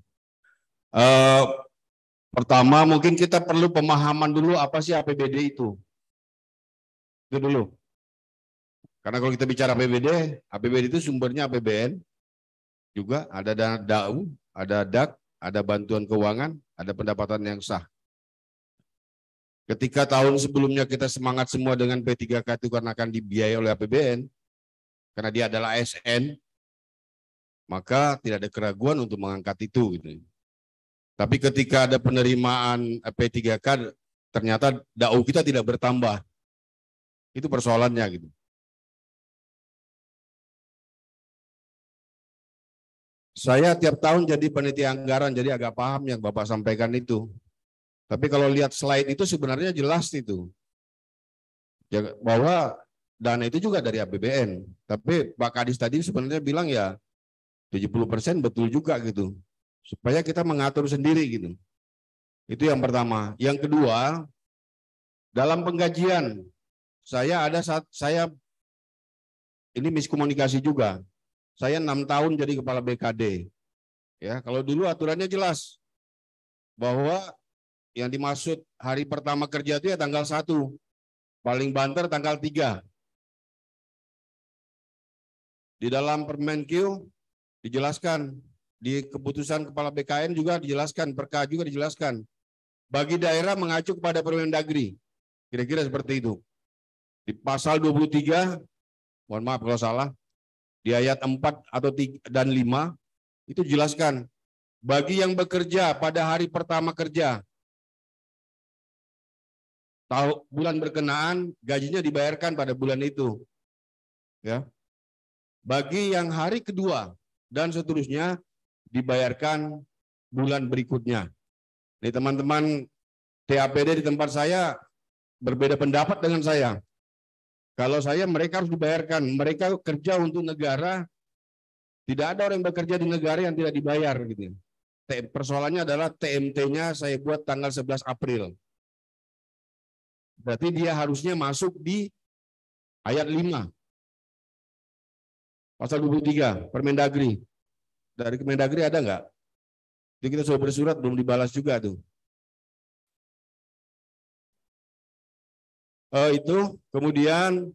Pertama mungkin kita perlu pemahaman dulu apa sih APBD itu. Itu dulu. Karena kalau kita bicara APBD itu sumbernya APBN, juga ada dana DAU, ada DAK, ada bantuan keuangan, ada pendapatan yang sah. Ketika tahun sebelumnya kita semangat semua dengan P3K itu karena akan dibiayai oleh APBN, karena dia adalah ASN, maka tidak ada keraguan untuk mengangkat itu. Gitu. Tapi ketika ada penerimaan P3K, ternyata DAU kita tidak bertambah. Itu persoalannya gitu. Saya tiap tahun jadi panitia anggaran, jadi agak paham yang Bapak sampaikan itu. Tapi kalau lihat slide itu sebenarnya jelas itu. Bahwa dana itu juga dari APBN. Tapi Pak Kadis tadi sebenarnya bilang ya 70% betul juga gitu. Supaya kita mengatur sendiri gitu. Itu yang pertama. Yang kedua, dalam penggajian, saya ini miskomunikasi juga. Saya 6 tahun jadi kepala BKD. Ya, kalau dulu aturannya jelas bahwa yang dimaksud hari pertama kerja itu ya tanggal 1. Paling banter tanggal 3. Di dalam Permenkyu dijelaskan, di keputusan kepala BKN juga dijelaskan, Perka juga dijelaskan. Bagi daerah mengacu kepada Permendagri. Kira-kira seperti itu. Di pasal 23, mohon maaf kalau salah, di ayat 4 atau 3 dan 5 itu jelaskan bagi yang bekerja pada hari pertama kerja bulan berkenaan gajinya dibayarkan pada bulan itu. Ya. Bagi yang hari kedua dan seterusnya dibayarkan bulan berikutnya. Nih teman-teman TAPD di tempat saya berbeda pendapat dengan saya. Kalau saya, mereka harus dibayarkan. Mereka kerja untuk negara. Tidak ada orang yang bekerja di negara yang tidak dibayar. Gitu. Persoalannya adalah TMT-nya saya buat tanggal 11 April. Berarti dia harusnya masuk di ayat 5. Pasal 23, Permendagri. Dari Kemendagri ada nggak? Jadi kita sudah bersurat, belum dibalas juga tuh. Itu, kemudian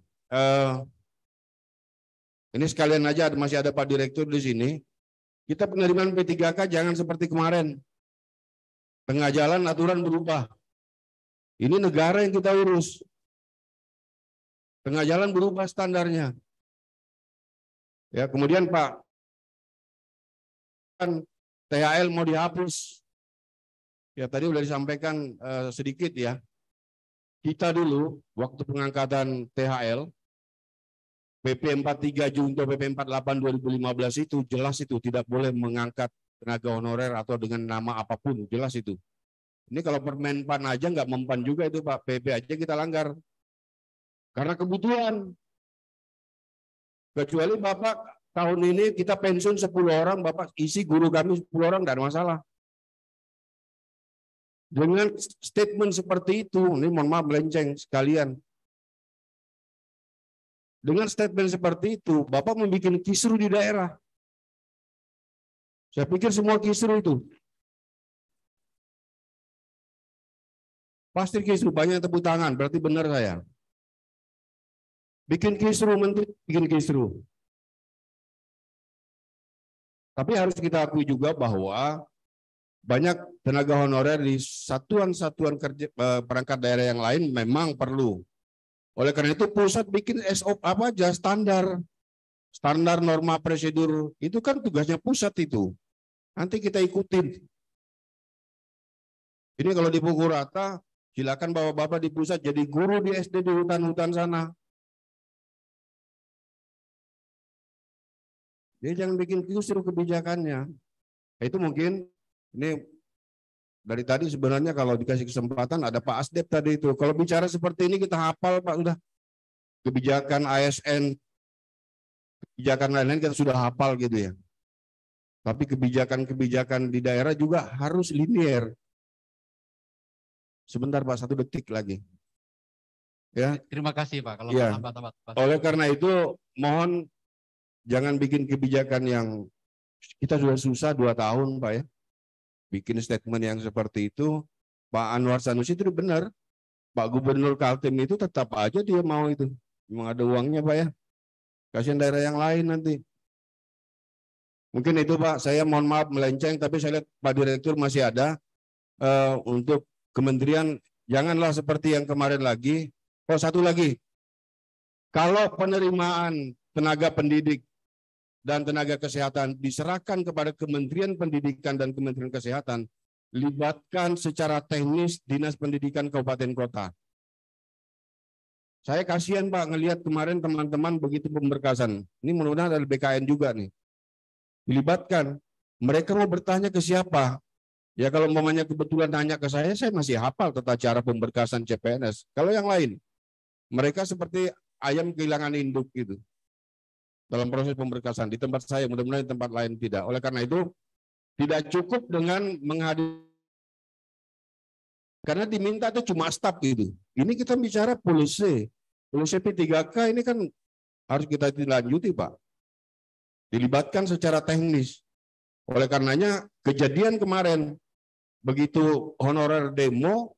ini sekalian aja masih ada Pak Direktur di sini. Kita penerimaan P3K jangan seperti kemarin. Tengah jalan aturan berubah. Ini negara yang kita urus. Tengah jalan berubah standarnya. Ya, kemudian Pak, THL mau dihapus. Ya tadi udah disampaikan sedikit ya. Kita dulu waktu pengangkatan THL PP 43 Junto PP 48 2015 itu jelas itu tidak boleh mengangkat tenaga honorer atau dengan nama apapun, jelas itu. Ini kalau Permenpan aja nggak mempan juga itu Pak, PP aja kita langgar. Karena kebutuhan. Kecuali Bapak tahun ini kita pensiun 10 orang, Bapak isi guru kami 10 orang, tidak ada masalah. Dengan statement seperti itu, ini mohon maaf melenceng sekalian. Dengan statement seperti itu, Bapak membuat kisru di daerah. Saya pikir semua kisru itu. Pasti kisru, banyak tepuk tangan, berarti benar saya. Bikin kisru, menteri bikin kisru. Tapi harus kita akui juga bahwa banyak tenaga honorer di satuan-satuan kerja perangkat daerah yang lain memang perlu. Oleh karena itu pusat bikin SOP apa aja standar norma prosedur itu kan tugasnya pusat itu. Nanti kita ikutin. Ini kalau dipukul rata, silakan bapak-bapak di pusat jadi guru di SD di hutan-hutan sana. Dia jangan bikin kisru kebijakannya. Itu mungkin ini dari tadi sebenarnya kalau dikasih kesempatan ada Pak Asdep tadi itu. Kalau bicara seperti ini kita hafal Pak udah. Kebijakan ASN, kebijakan lain-lain kita sudah hafal gitu ya. Tapi kebijakan-kebijakan di daerah juga harus linear. Sebentar Pak, 1 detik lagi. Ya. Terima kasih Pak. Kalau ya. tambah. Oleh karena itu mohon jangan bikin kebijakan yang kita sudah susah 2 tahun Pak ya. Bikin statement yang seperti itu. Pak Anwar Sanusi itu benar. Pak Gubernur Kaltim itu tetap aja dia mau itu. Memang ada uangnya Pak ya. Kasihan daerah yang lain nanti. Mungkin itu Pak, saya mohon maaf melenceng, tapi saya lihat Pak Direktur masih ada. Untuk kementerian, janganlah seperti yang kemarin lagi. Oh, satu lagi. Kalau penerimaan tenaga pendidik dan tenaga kesehatan diserahkan kepada Kementerian Pendidikan dan Kementerian Kesehatan, libatkan secara teknis Dinas Pendidikan Kabupaten Kota. Saya kasihan Pak ngelihat kemarin teman-teman begitu pemberkasan. Ini mudah-mudahan dari BKN juga nih. Dilibatkan. Mereka mau bertanya ke siapa? Ya kalau umpamanya kebetulan tanya ke saya masih hafal tata cara pemberkasan CPNS. Kalau yang lain, mereka seperti ayam kehilangan induk gitu. Dalam proses pemberkasan. Di tempat saya, mudah-mudahan di tempat lain tidak. Oleh karena itu, tidak cukup dengan menghadirkan. Karena diminta itu cuma staf gitu. Ini kita bicara polisi. Polisi P3K ini kan harus kita lanjuti Pak. Dilibatkan secara teknis. Oleh karenanya kejadian kemarin, begitu honorer demo,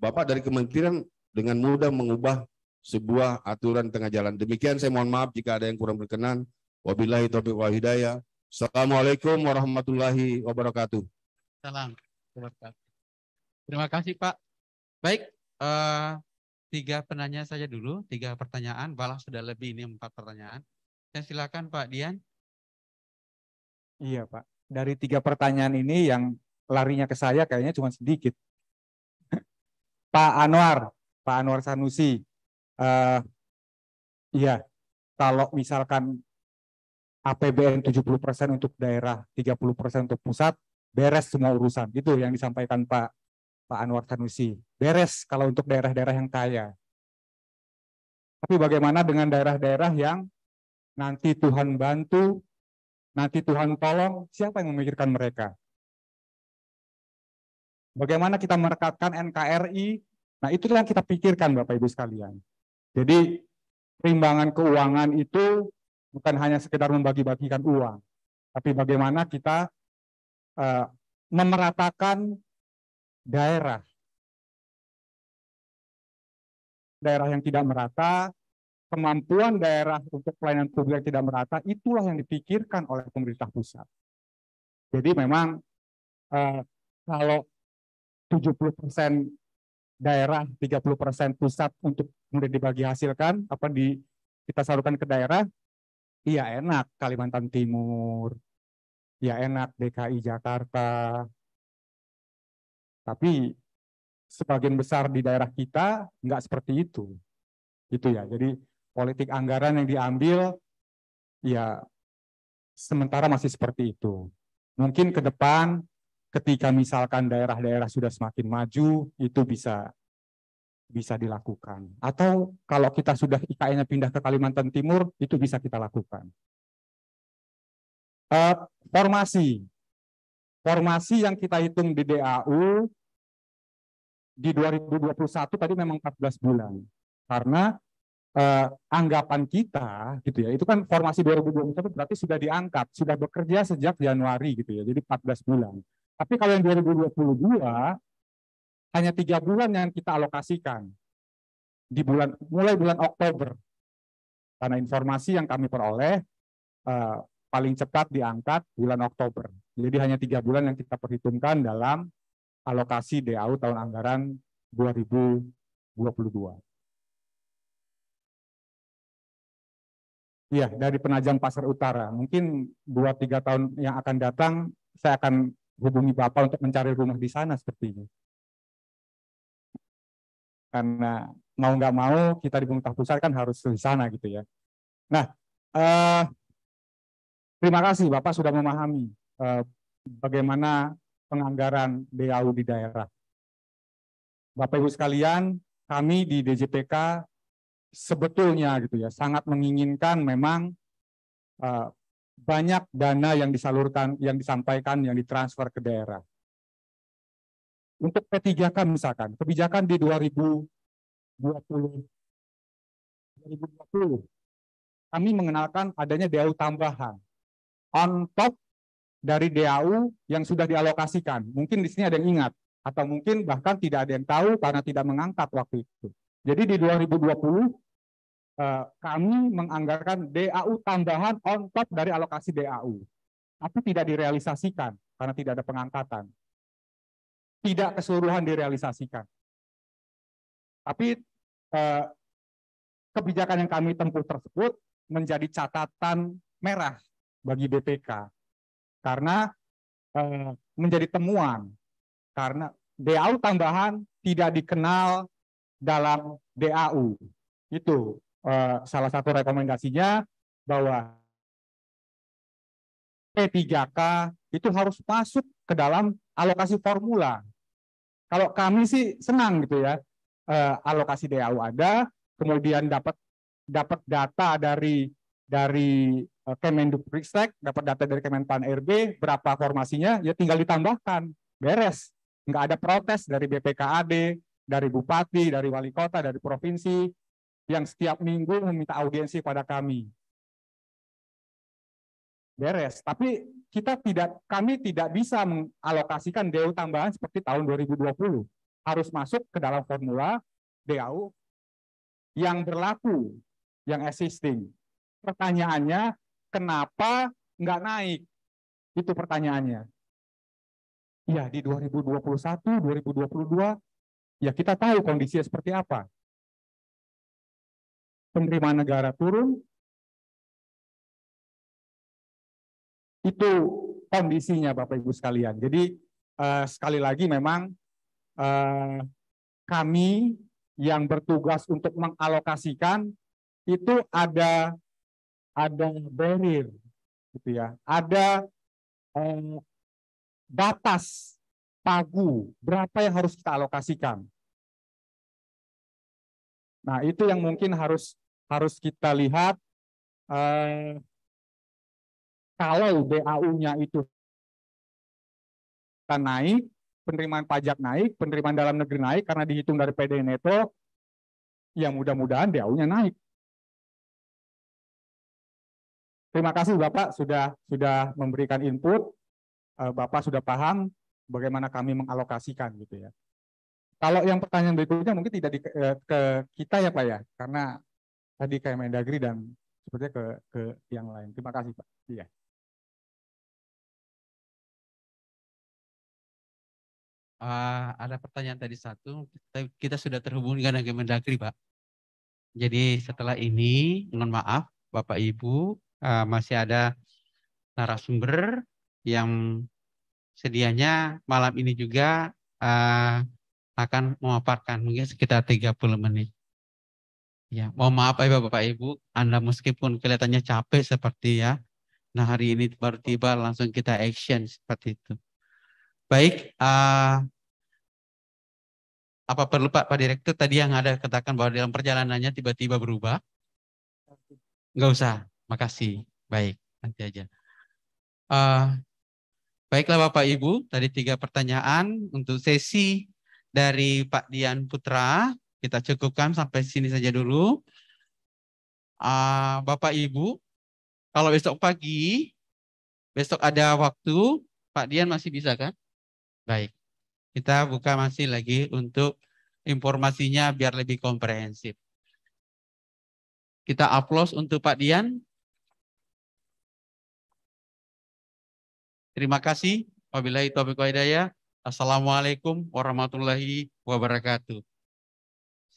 Bapak dari kementerian dengan mudah mengubah sebuah aturan tengah jalan. Demikian saya mohon maaf jika ada yang kurang berkenan. Wabillahi taufiq wal hidayah. Assalamualaikum warahmatullahi wabarakatuh. Salam. Terima kasih Pak. Baik, 3 penanya saja dulu, 3 pertanyaan. Balas sudah lebih ini 4 pertanyaan. Saya silakan Pak Dian. Iya Pak. Dari 3 pertanyaan ini yang larinya ke saya kayaknya cuma sedikit. Pak Anwar Sanusi. Iya, kalau misalkan APBN 70% untuk daerah, 30% untuk pusat, beres semua urusan. Itu yang disampaikan Pak Anwar Sanusi. Beres kalau untuk daerah-daerah yang kaya. Tapi bagaimana dengan daerah-daerah yang nanti Tuhan bantu, nanti Tuhan tolong, siapa yang memikirkan mereka? Bagaimana kita merekatkan NKRI, Nah, itulah yang kita pikirkan Bapak Ibu sekalian. Jadi perimbangan keuangan itu bukan hanya sekedar membagi-bagikan uang, tapi bagaimana kita memeratakan daerah yang tidak merata, kemampuan daerah untuk pelayanan publik yang tidak merata, itulah yang dipikirkan oleh pemerintah pusat. Jadi memang kalau 70% daerah, 30% pusat untuk kemudian dibagi hasilkan, kita salurkan ke daerah, iya enak Kalimantan Timur, ya enak DKI Jakarta. Tapi sebagian besar di daerah kita nggak seperti itu. Itu ya. Jadi politik anggaran yang diambil ya sementara masih seperti itu. Mungkin ke depan ketika misalkan daerah-daerah sudah semakin maju, itu bisa dilakukan. Atau kalau kita sudah IKN-nya pindah ke Kalimantan Timur, itu bisa kita lakukan. Formasi yang kita hitung di DAU di 2021 tadi memang 14 bulan. Karena anggapan kita gitu ya, itu kan formasi 2021 berarti sudah diangkat, sudah bekerja sejak Januari gitu ya, jadi 14 bulan. Tapi kalau yang 2022 hanya 3 bulan yang kita alokasikan di mulai bulan Oktober. Karena informasi yang kami peroleh paling cepat diangkat bulan Oktober. Jadi hanya 3 bulan yang kita perhitungkan dalam alokasi DAU tahun anggaran 2022. Iya, dari Penajam Pasar Utara. Mungkin 2-3 tahun yang akan datang, saya akan hubungi Bapak untuk mencari rumah di sana sepertinya. Karena mau nggak mau, kita di pemerintah pusat kan harus di sana gitu ya. Nah, terima kasih Bapak sudah memahami bagaimana penganggaran DAU di daerah. Bapak Ibu sekalian, kami di DJPK sebetulnya gitu ya sangat menginginkan memang banyak dana yang disalurkan, yang disampaikan, yang ditransfer ke daerah. Untuk P3K misalkan, kebijakan di 2020 kami mengenalkan adanya DAU tambahan on top dari DAU yang sudah dialokasikan. Mungkin di sini ada yang ingat, atau mungkin bahkan tidak ada yang tahu karena tidak mengangkat waktu itu. Jadi di 2020 kami menganggarkan DAU tambahan on top dari alokasi DAU, tapi tidak direalisasikan karena tidak ada pengangkatan. Tidak keseluruhan direalisasikan. Tapi kebijakan yang kami tempuh tersebut menjadi catatan merah bagi BPK karena menjadi temuan karena DAU tambahan tidak dikenal dalam DAU. Itu salah satu rekomendasinya bahwa P3K itu harus masuk ke dalam alokasi formula. Kalau kami sih senang gitu ya, alokasi DAU ada, kemudian dapat data dari Kemendikbudristek, dapat data dari Kemenpan RB, berapa formasinya, ya tinggal ditambahkan, beres. Nggak ada protes dari BPKAD, dari Bupati, dari Wali Kota, dari Provinsi, yang setiap minggu meminta audiensi pada kami. Beres. Tapi kami tidak bisa mengalokasikan DAU tambahan seperti tahun 2020. Harus masuk ke dalam formula DAU yang berlaku, yang existing. Pertanyaannya, kenapa nggak naik? Itu pertanyaannya. Ya, di 2021, 2022, ya kita tahu kondisinya seperti apa. Penerimaan negara turun, itu kondisinya Bapak Ibu sekalian. Jadi sekali lagi memang kami yang bertugas untuk mengalokasikan itu ada barrier, gitu ya. Ada batas pagu berapa yang harus kita alokasikan. Nah itu yang mungkin harus kita lihat. Kalau DAU-nya itu naik, penerimaan pajak naik, penerimaan dalam negeri naik karena dihitung dari PD neto, ya mudah-mudahan DAU-nya naik. Terima kasih Bapak sudah memberikan input, Bapak sudah paham bagaimana kami mengalokasikan gitu ya. Kalau yang pertanyaan berikutnya mungkin tidak ke kita ya Pak ya, karena tadi ke Mendagri dan sepertinya ke yang lain. Terima kasih Pak. Iya. Ada pertanyaan tadi satu, kita sudah terhubung dengan Mendagri Pak. Jadi setelah ini, mohon maaf Bapak Ibu, masih ada narasumber yang sedianya malam ini juga akan memaparkan mungkin sekitar 30 menit. Ya, mohon maaf ya Bapak Ibu, Anda meskipun kelihatannya capek seperti ya, nah hari ini baru tiba langsung kita action seperti itu. Baik, apa perlu Pak Direktur tadi yang ada katakan bahwa dalam perjalanannya tiba-tiba berubah? Enggak usah, makasih. Baik, nanti aja. Baiklah Bapak Ibu, tadi 3 pertanyaan untuk sesi dari Pak Dian Putra. Kita cukupkan sampai sini saja dulu. Bapak Ibu, kalau besok pagi, besok ada waktu, Pak Dian masih bisa kan? Baik, kita buka masih lagi untuk informasinya biar lebih komprehensif. Kita upload untuk Pak Dian. Terima kasih. Wabillahi taufiq wal hidayah. Assalamualaikum warahmatullahi wabarakatuh.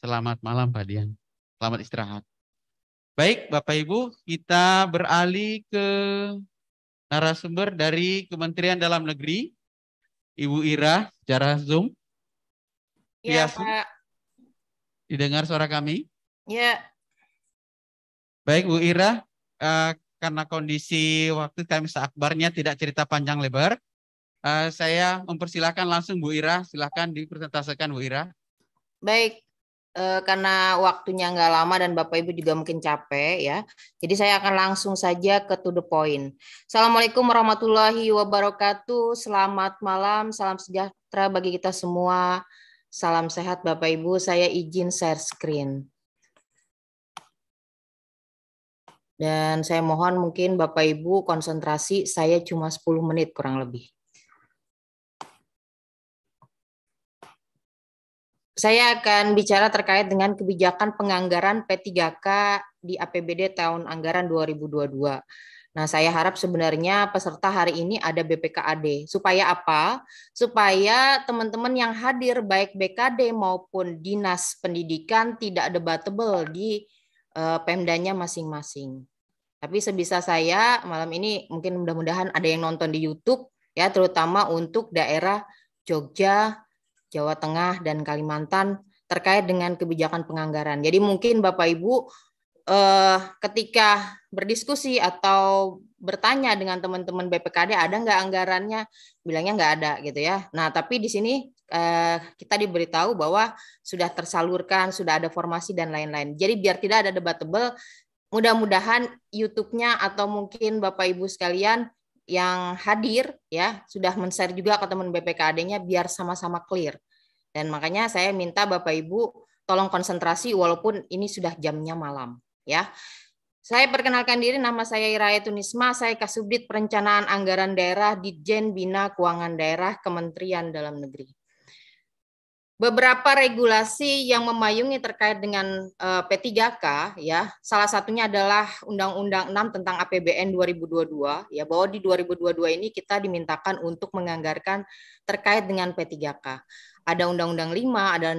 Selamat malam Pak Dian. Selamat istirahat. Baik Bapak Ibu, kita beralih ke narasumber dari Kementerian Dalam Negeri. Ibu Ira secara Zoom. Ya, Zoom. Pak. Didengar suara kami? Ya. Baik Bu Ira, karena kondisi waktu kami seakbarnya tidak cerita panjang lebar, saya mempersilahkan langsung Bu Ira, silakan dipresentasikan Bu Ira. Baik, karena waktunya nggak lama dan Bapak Ibu juga mungkin capek ya, jadi saya akan langsung saja ke to the point. Assalamualaikum warahmatullahi wabarakatuh, selamat malam, salam sejahtera bagi kita semua, salam sehat Bapak Ibu, saya izin share screen. Dan saya mohon mungkin Bapak Ibu konsentrasi, saya cuma 10 menit kurang lebih. Saya akan bicara terkait dengan kebijakan penganggaran P3K di APBD tahun anggaran 2022. Nah, saya harap sebenarnya peserta hari ini ada BPKAD. Supaya apa? Supaya teman-teman yang hadir baik BKD maupun Dinas Pendidikan tidak debatable di Pemdanya masing-masing. Tapi sebisa saya malam ini mungkin mudah-mudahan ada yang nonton di YouTube ya, terutama untuk daerah Jogja, Jawa Tengah dan Kalimantan terkait dengan kebijakan penganggaran. Jadi mungkin Bapak Ibu ketika berdiskusi atau bertanya dengan teman-teman BPKD ada nggak anggarannya, bilangnya nggak ada gitu ya. Nah tapi di sini kita diberitahu bahwa sudah tersalurkan, sudah ada formasi dan lain-lain. Jadi biar tidak ada debatable, mudah-mudahan YouTube-nya atau mungkin Bapak Ibu sekalian yang hadir ya sudah men-share juga ke teman BPKAD-nya biar sama-sama clear. Dan makanya saya minta Bapak Ibu tolong konsentrasi walaupun ini sudah jamnya malam ya. Saya perkenalkan diri, nama saya Iraya Tunisma, saya Kasubdit Perencanaan Anggaran Daerah Ditjen Bina Keuangan Daerah Kementerian Dalam Negeri. Beberapa regulasi yang memayungi terkait dengan P3K ya, salah satunya adalah Undang-Undang 6 tentang APBN 2022 ya, bahwa di 2022 ini kita dimintakan untuk menganggarkan terkait dengan P3K. Ada Undang-Undang 5, ada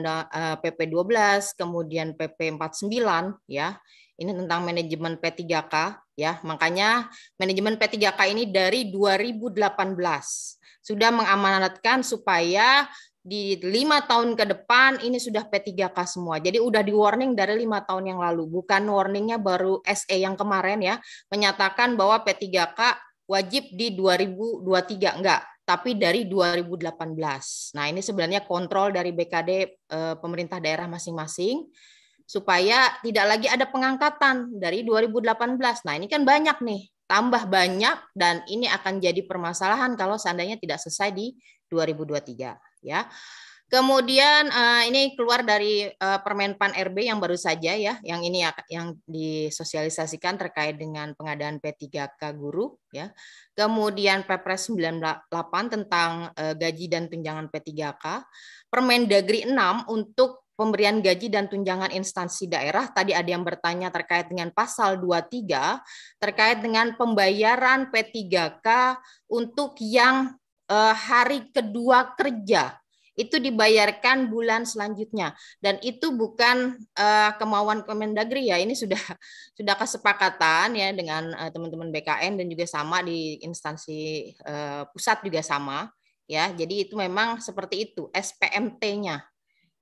PP 12, kemudian PP 49 ya. Ini tentang manajemen P3K ya. Makanya manajemen P3K ini dari 2018 sudah mengamanatkan supaya di 5 tahun ke depan ini sudah P3K semua. Jadi udah di warning dari 5 tahun yang lalu. Bukan warningnya baru SE yang kemarin ya. Menyatakan bahwa P3K wajib di 2023. Enggak. Tapi dari 2018. Nah ini sebenarnya kontrol dari BKD pemerintah daerah masing-masing. Supaya tidak lagi ada pengangkatan dari 2018. Nah ini kan banyak nih. Tambah banyak dan ini akan jadi permasalahan kalau seandainya tidak selesai di 2023. ya. Kemudian ini keluar dari Permenpan RB yang baru saja ya, yang ini yang disosialisasikan terkait dengan pengadaan P3K guru ya. Kemudian Perpres 98 tentang gaji dan tunjangan P3K, Permendagri 6 untuk pemberian gaji dan tunjangan instansi daerah. Tadi ada yang bertanya terkait dengan pasal 23 terkait dengan pembayaran P3K untuk yang hari kedua kerja. Itu dibayarkan bulan selanjutnya, dan itu bukan kemauan Kemendagri ya, ini sudah kesepakatan ya dengan teman-teman BKN dan juga sama di instansi pusat juga sama ya. Jadi itu memang seperti itu SPMT-nya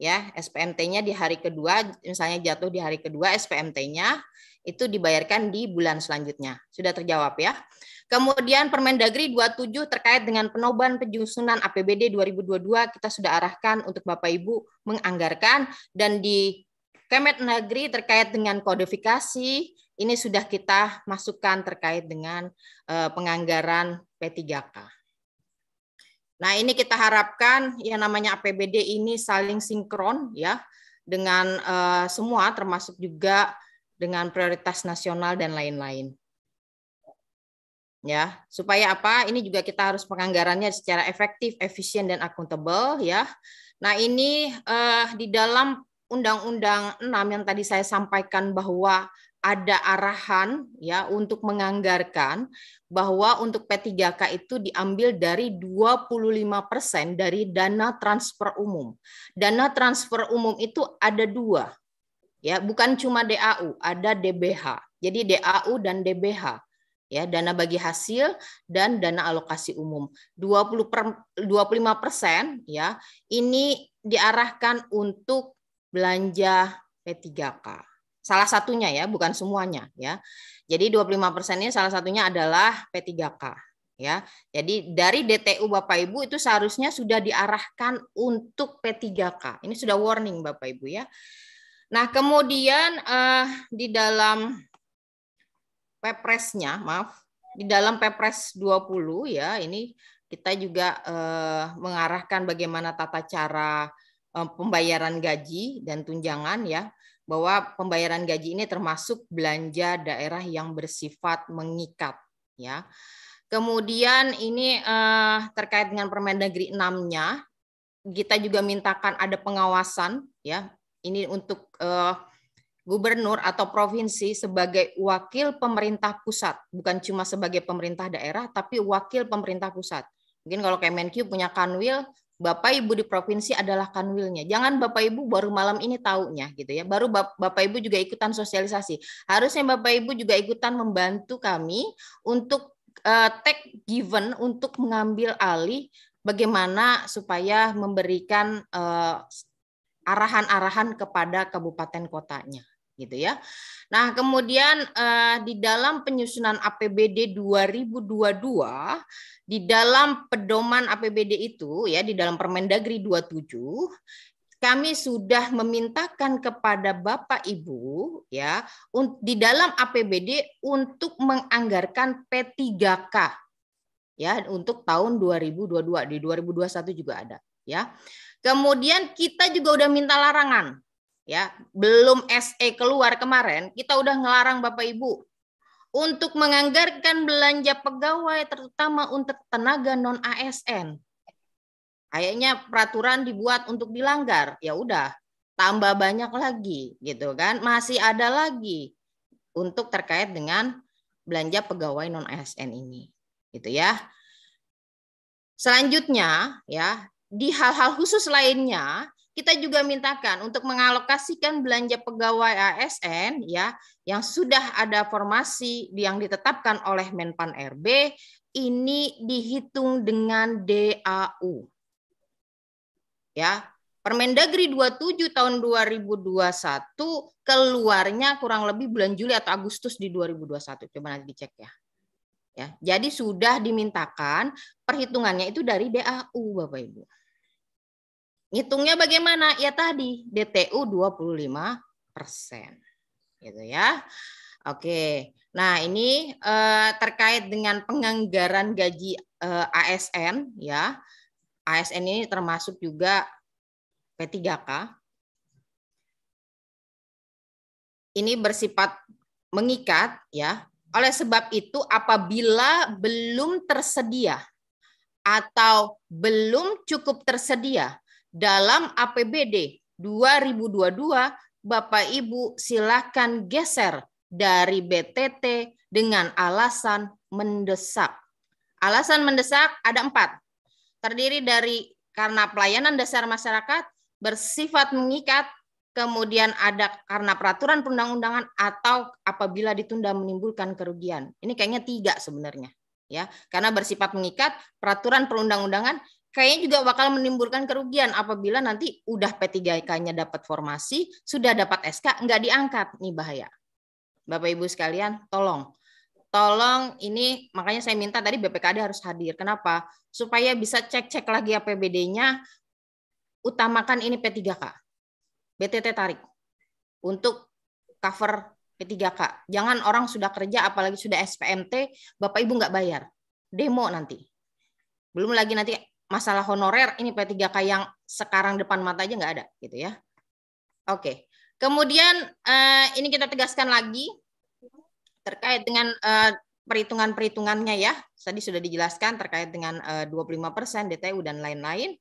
ya, SPMT-nya di hari kedua, misalnya jatuh di hari kedua, SPMT-nya itu dibayarkan di bulan selanjutnya. Sudah terjawab ya. Kemudian Permendagri 27 terkait dengan penoban penyusunan APBD 2022 kita sudah arahkan untuk Bapak Ibu menganggarkan, dan di Kemendagri terkait dengan kodifikasi ini sudah kita masukkan terkait dengan penganggaran P3K. Nah, ini kita harapkan yang namanya APBD ini saling sinkron ya dengan semua, termasuk juga dengan prioritas nasional dan lain-lain. Ya, supaya apa? Ini juga kita harus penganggarannya secara efektif, efisien dan akuntabel ya. Nah, ini di dalam Undang-Undang 6 yang tadi saya sampaikan bahwa ada arahan ya untuk menganggarkan bahwa untuk P3K itu diambil dari 25% dari dana transfer umum. Dana transfer umum itu ada dua. Ya, bukan cuma DAU, ada DBH. Jadi DAU dan DBH. Ya, dana bagi hasil dan dana alokasi umum. 25% ya, ini diarahkan untuk belanja P3K. Salah satunya ya, bukan semuanya ya. Jadi 25% ini salah satunya adalah P3K ya. Jadi dari DTU Bapak Ibu itu seharusnya sudah diarahkan untuk P3K. Ini sudah warning Bapak Ibu ya. Nah, kemudian di dalam Pepresnya, di dalam Pepres 20 ya, ini kita juga mengarahkan bagaimana tata cara pembayaran gaji dan tunjangan ya, bahwa pembayaran gaji ini termasuk belanja daerah yang bersifat mengikat ya. Kemudian ini terkait dengan Permendagri 6-nya, kita juga mintakan ada pengawasan ya. Ini untuk gubernur atau provinsi sebagai wakil pemerintah pusat, bukan cuma sebagai pemerintah daerah, tapi wakil pemerintah pusat. Mungkin kalau Kemenq punya kanwil, Bapak Ibu di provinsi adalah kanwilnya. Jangan Bapak Ibu baru malam ini taunya gitu ya. Baru Bapak Ibu juga ikutan sosialisasi. Harusnya Bapak Ibu juga ikutan membantu kami untuk take given untuk mengambil alih bagaimana supaya memberikan arahan-arahan kepada kabupaten kotanya. Gitu ya. Nah, kemudian di dalam penyusunan APBD 2022, di dalam pedoman APBD itu ya, di dalam Permendagri 27, kami sudah memintakan kepada Bapak Ibu ya di dalam APBD untuk menganggarkan P3K ya untuk tahun 2022, di 2021 juga ada ya. Kemudian kita juga udah minta larangan. Ya, belum SE keluar kemarin, kita udah ngelarang Bapak Ibu untuk menganggarkan belanja pegawai terutama untuk tenaga non ASN. Kayaknya peraturan dibuat untuk dilanggar, ya udah tambah banyak lagi gitu kan. Masih ada lagi untuk terkait dengan belanja pegawai non ASN ini. Gitu ya. Selanjutnya ya, di hal-hal khusus lainnya kita juga mintakan untuk mengalokasikan belanja pegawai ASN ya yang sudah ada formasi yang ditetapkan oleh Menpan RB ini dihitung dengan DAU. Ya, Permendagri 27 tahun 2021 keluarnya kurang lebih bulan Juli atau Agustus di 2021. Coba nanti dicek ya. Ya, jadi sudah dimintakan perhitungannya itu dari DAU Bapak Ibu. Hitungnya bagaimana? Ya tadi DTU 25%. Gitu ya. Oke. Nah, ini terkait dengan penganggaran gaji ASN ya. ASN ini termasuk juga P3K. Ini bersifat mengikat ya. Oleh sebab itu apabila belum tersedia atau belum cukup tersedia dalam APBD 2022, Bapak Ibu silakan geser dari BTT dengan alasan mendesak. Alasan mendesak ada 4. Terdiri dari karena pelayanan dasar masyarakat, bersifat mengikat, kemudian ada karena peraturan perundang-undangan, atau apabila ditunda menimbulkan kerugian. Ini kayaknya 3 sebenarnya, ya. Karena bersifat mengikat, peraturan perundang-undangan kayaknya juga bakal menimbulkan kerugian apabila nanti udah P3K-nya dapat formasi, sudah dapat SK, nggak diangkat, nih bahaya. Bapak Ibu sekalian, tolong ini, makanya saya minta tadi BPKD harus hadir. Kenapa? Supaya bisa cek-cek lagi APBD-nya, utamakan ini P3K. BTT tarik untuk cover P3K. Jangan orang sudah kerja, apalagi sudah SPMT, Bapak Ibu nggak bayar. Demo nanti. Belum lagi nanti masalah honorer, ini P3K yang sekarang depan mata aja nggak ada. Gitu ya. Oke. Kemudian ini kita tegaskan lagi terkait dengan perhitungan-perhitungannya ya. Tadi sudah dijelaskan terkait dengan 25%, DTU, dan lain-lain.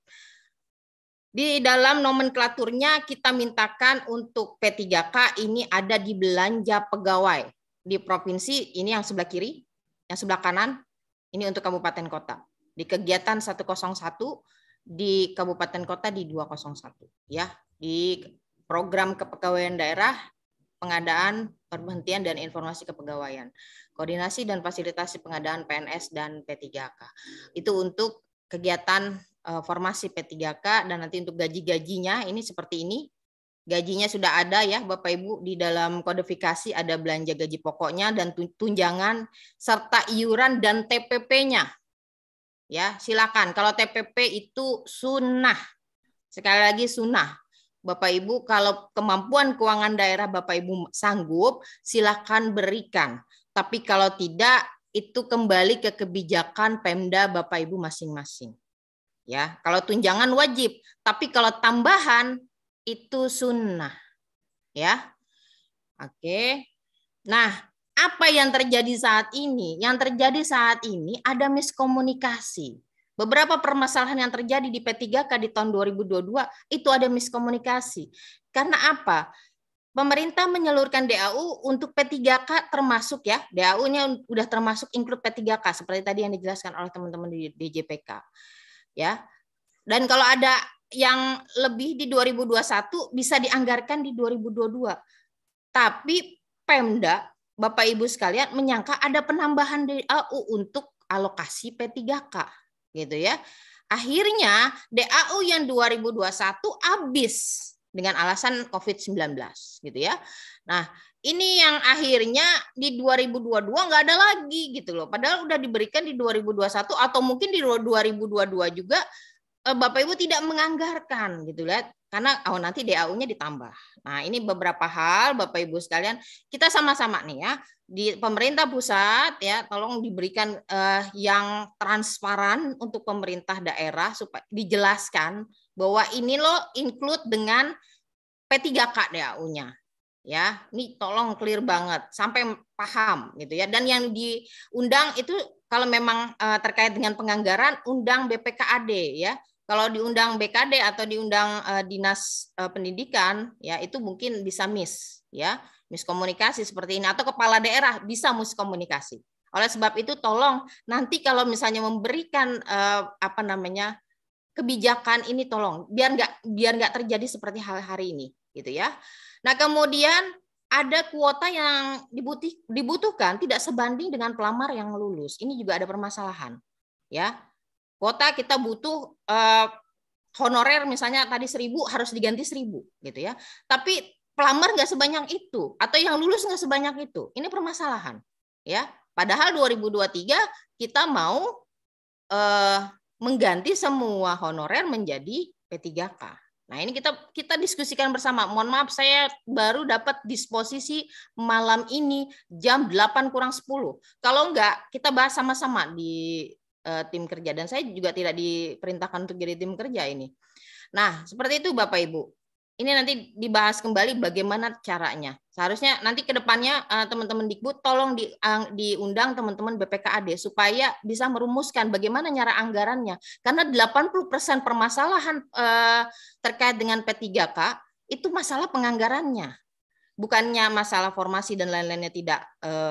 Di dalam nomenklaturnya kita mintakan untuk P3K ini ada di belanja pegawai. Di provinsi ini yang sebelah kiri, yang sebelah kanan ini untuk kabupaten kota. Di kegiatan 101, di kabupaten kota di 201 ya. Di program kepegawaian daerah, pengadaan, perhentian dan informasi kepegawaian, koordinasi dan fasilitasi pengadaan PNS dan P3K. Itu untuk kegiatan formasi P3K, dan nanti untuk gaji-gajinya ini seperti ini. Gajinya sudah ada ya Bapak Ibu, di dalam kodifikasi ada belanja gaji pokoknya dan tunjangan serta iuran dan TPP-nya. Ya, silakan. Kalau TPP itu sunnah. Sekali lagi sunnah. Bapak Ibu, kalau kemampuan keuangan daerah Bapak Ibu sanggup, silakan berikan. Tapi kalau tidak, itu kembali ke kebijakan Pemda Bapak Ibu masing-masing. Ya, kalau tunjangan wajib, tapi kalau tambahan itu sunnah. Ya. Oke. Nah, apa yang terjadi saat ini? Yang terjadi saat ini ada miskomunikasi. Beberapa permasalahan yang terjadi di P3K di tahun 2022 itu ada miskomunikasi. Karena apa? Pemerintah menyalurkan DAU untuk P3K termasuk ya, DAU-nya udah termasuk include P3K seperti tadi yang dijelaskan oleh teman-teman di DJPK. Ya. Dan kalau ada yang lebih di 2021 bisa dianggarkan di 2022. Tapi Pemda, Bapak Ibu sekalian, menyangka ada penambahan DAU untuk alokasi P3K, gitu ya. Akhirnya DAU yang 2021 habis dengan alasan COVID-19, gitu ya. Nah, ini yang akhirnya di 2022 nggak ada lagi gitu loh. Padahal udah diberikan di 2021 atau mungkin di 2022 juga Bapak Ibu tidak menganggarkan gitu ya. Karena nanti DAU-nya ditambah. Nah, ini beberapa hal Bapak Ibu sekalian, kita sama-sama nih ya di pemerintah pusat ya, tolong diberikan yang transparan untuk pemerintah daerah supaya dijelaskan bahwa ini loh include dengan P3K DAU-nya. Ya, ini tolong clear banget sampai paham gitu ya. Dan yang diundang itu kalau memang terkait dengan penganggaran, undang BPKAD ya. Kalau diundang BKD atau diundang Dinas Pendidikan ya, itu mungkin bisa miskomunikasi seperti ini, atau kepala daerah bisa miskomunikasi. Oleh sebab itu tolong nanti kalau misalnya memberikan kebijakan ini, tolong biar nggak terjadi seperti hari ini gitu ya. Nah, kemudian ada kuota yang dibutuhkan tidak sebanding dengan pelamar yang lulus. Ini juga ada permasalahan. Ya. Kuota kita butuh honorer misalnya tadi 1.000 harus diganti 1.000 gitu ya. Tapi pelamar nggak sebanyak itu atau yang lulus nggak sebanyak itu. Ini permasalahan. Ya. Padahal 2023 kita mau mengganti semua honorer menjadi P3K. Nah, ini kita diskusikan bersama. Mohon maaf, saya baru dapat disposisi malam ini jam 8 kurang 10. Kalau enggak, kita bahas sama-sama di tim kerja, dan saya juga tidak diperintahkan untuk jadi tim kerja ini. Nah, seperti itu Bapak Ibu. Ini nanti dibahas kembali bagaimana caranya. Seharusnya nanti ke depannya teman-teman Dikbud tolong diundang teman-teman BPKAD supaya bisa merumuskan bagaimana cara anggarannya. Karena 80% permasalahan terkait dengan P3K itu masalah penganggarannya. Bukannya masalah formasi dan lain-lainnya tidak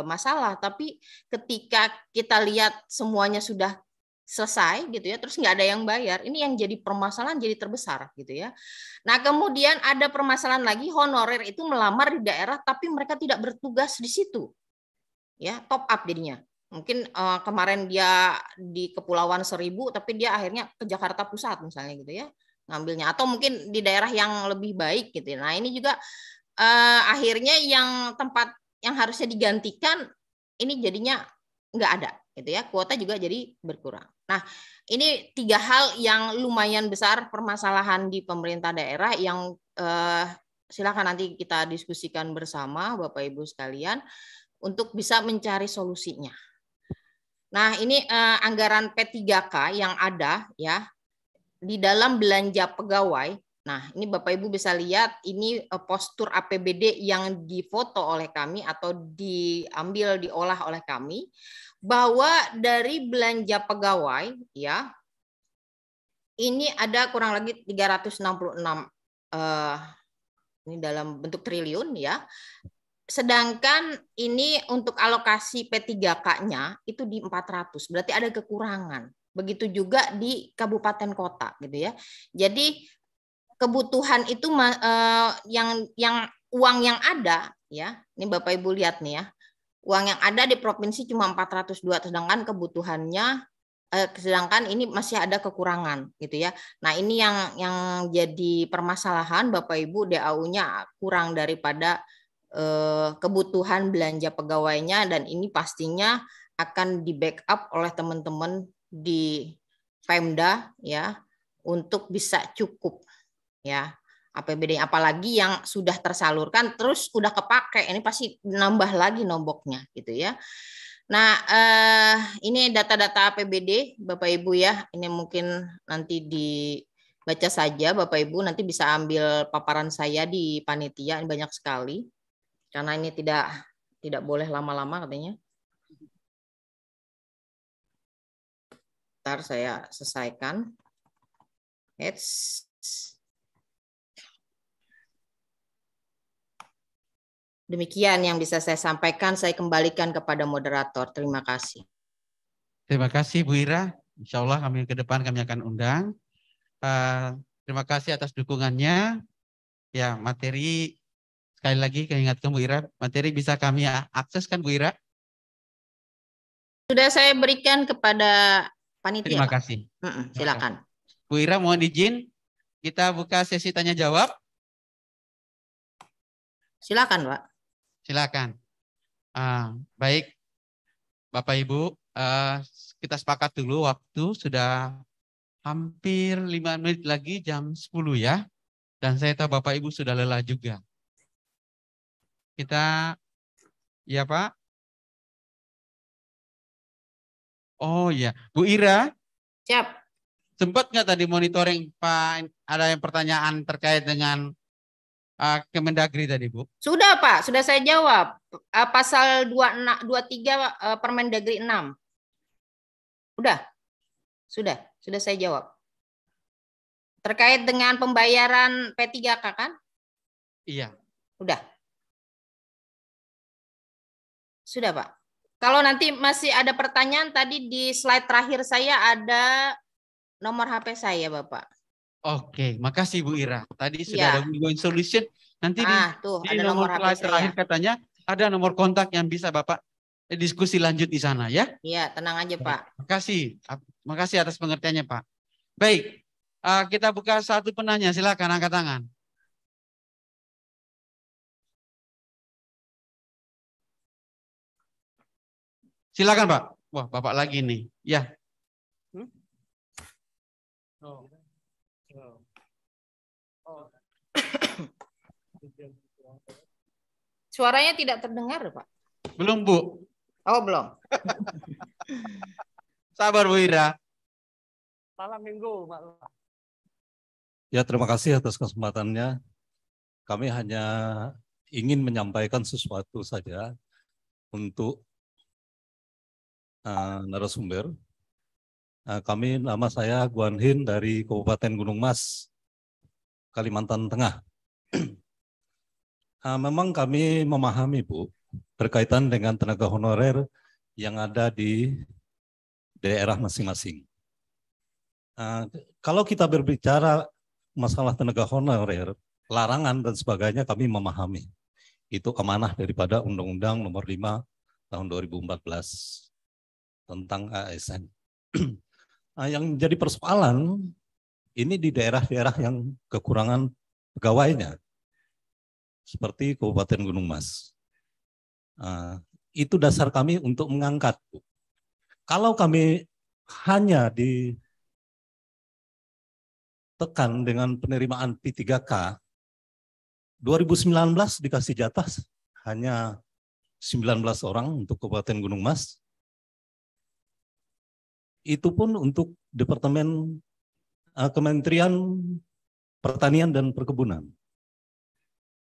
masalah, tapi ketika kita lihat semuanya sudah selesai gitu ya, terus nggak ada yang bayar, ini yang jadi permasalahan jadi terbesar gitu ya. Nah kemudian ada permasalahan lagi, honorer itu melamar di daerah tapi mereka tidak bertugas di situ, ya top up jadinya. Mungkin kemarin dia di Kepulauan Seribu tapi dia akhirnya ke Jakarta Pusat misalnya gitu ya ngambilnya, atau mungkin di daerah yang lebih baik gitu. Nah ini juga akhirnya yang tempat yang harusnya digantikan ini jadinya nggak ada gitu ya, kuota juga jadi berkurang. Nah ini 3 hal yang lumayan besar permasalahan di pemerintah daerah yang silakan nanti kita diskusikan bersama Bapak Ibu sekalian untuk bisa mencari solusinya. Nah ini anggaran P3K yang ada ya di dalam belanja pegawai. Nah, ini Bapak Ibu bisa lihat ini postur APBD yang difoto oleh kami atau diolah oleh kami, bahwa dari belanja pegawai ya ini ada kurang lagi 366 ini dalam bentuk triliun ya. Sedangkan ini untuk alokasi P3K-nya itu di 400, berarti ada kekurangan. Begitu juga di kabupaten kota gitu ya. Jadi kebutuhan itu yang uang yang ada ya. Ini Bapak Ibu lihat nih ya. Uang yang ada di provinsi cuma 402, sedangkan kebutuhannya sedangkan ini masih ada kekurangan gitu ya. Nah, ini yang jadi permasalahan Bapak Ibu, DAU-nya kurang daripada kebutuhan belanja pegawainya, dan ini pastinya akan di backup oleh teman-teman di Pemda ya untuk bisa cukup ya APBD, apalagi yang sudah tersalurkan terus udah kepake, ini pasti nambah lagi nomboknya gitu ya. Nah ini data-data APBD Bapak Ibu ya, ini mungkin nanti dibaca saja Bapak Ibu, nanti bisa ambil paparan saya di panitia, ini banyak sekali karena ini tidak boleh lama-lama katanya. Ntar saya selesaikan. Demikian yang bisa saya sampaikan, saya kembalikan kepada moderator. Terima kasih. Terima kasih Bu Ira. Insya Allah kami ke depan kami akan undang. Terima kasih atas dukungannya. Ya, materi sekali lagi kami ingatkan Bu Ira, materi bisa kami akses kan Bu Ira? Sudah saya berikan kepada panitia. Terima kasih. Silakan. Bu Ira mohon izin kita buka sesi tanya jawab. Silakan Pak. Silakan. Baik Bapak Ibu, kita sepakat dulu waktu sudah hampir 5 menit lagi jam 10 ya. Dan saya tahu Bapak Ibu sudah lelah juga. Kita, ya Pak. Oh ya, Bu Ira. Siap. Sempat nggak tadi monitoring Pak, ada yang pertanyaan terkait dengan Kemendagri tadi Bu? Sudah Pak, sudah saya jawab. Pasal 23 Permendagri 6. Sudah saya jawab. Terkait dengan pembayaran P3K kan? Iya. Sudah Pak. Kalau nanti masih ada pertanyaan, tadi di slide terakhir saya ada nomor HP saya Bapak. Oke, makasih Bu Ira. Tadi sudah ada win-win solution. Nanti tuh, di ada nomor slide terakhir saya. katanya ada nomor kontak yang bisa Bapak diskusi lanjut di sana ya. Iya, tenang aja Pak. Makasih atas pengertiannya Pak. Baik, kita buka satu penanya. Silakan angkat tangan. Silakan Pak. Wah, Bapak lagi nih. Ya. Suaranya tidak terdengar Pak. Belum Bu. Oh belum. Sabar Bu Ira. Malam minggu, Pak Lurah. Ya, terima kasih atas kesempatannya. Kami hanya ingin menyampaikan sesuatu saja untuk narasumber. Nama saya Guan Hin dari Kabupaten Gunung Mas, Kalimantan Tengah. Memang kami memahami, Bu, berkaitan dengan tenaga honorer yang ada di daerah masing-masing. Kalau kita berbicara masalah tenaga honorer, larangan dan sebagainya kami memahami. Itu amanah daripada Undang-Undang Nomor 5 Tahun 2014 tentang ASN. Yang menjadi persoalan ini di daerah-daerah yang kekurangan pegawainya, seperti Kabupaten Gunung Mas. Itu dasar kami untuk mengangkat. Kalau kami hanya ditekan dengan penerimaan P3K, 2019 dikasih jatah hanya 19 orang untuk Kabupaten Gunung Mas. Itu pun untuk Departemen Kementerian Pertanian dan Perkebunan.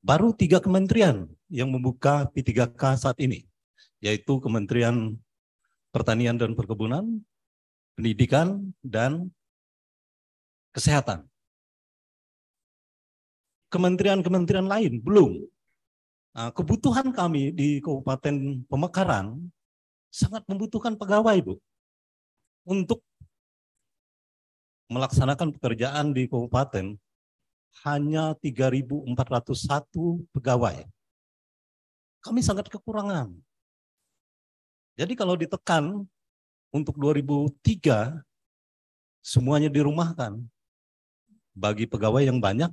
Baru 3 kementerian yang membuka P3K saat ini, yaitu Kementerian Pertanian dan Perkebunan, Pendidikan, dan Kesehatan. Kementerian-kementerian lain belum. Kebutuhan kami di Kabupaten Pemekaran sangat membutuhkan pegawai, Bu, untuk melaksanakan pekerjaan di kabupaten hanya 3.401 pegawai. Kami sangat kekurangan. Jadi kalau ditekan untuk 2003 semuanya dirumahkan. Bagi pegawai yang banyak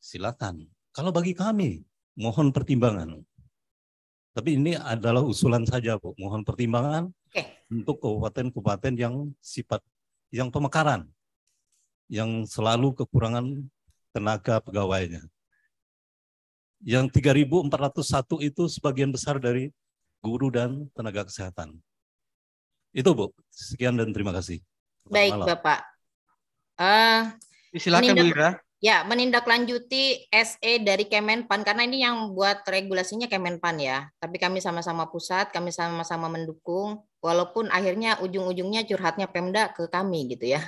silakan. Kalau bagi kami mohon pertimbangan. Tapi ini adalah usulan saja, Bu. Mohon pertimbangan untuk kabupaten-kabupaten yang pemekaran, yang selalu kekurangan tenaga pegawainya. Yang 3.401 itu sebagian besar dari guru dan tenaga kesehatan. Itu, Bu. Sekian dan terima kasih. Baik, Bapak. Silakan Bu Ira. Ya, menindaklanjuti SE dari Kemenpan, karena ini yang buat regulasinya Kemenpan ya. Tapi kami sama-sama pusat, kami sama-sama mendukung, walaupun akhirnya ujung-ujungnya curhatnya Pemda ke kami gitu ya.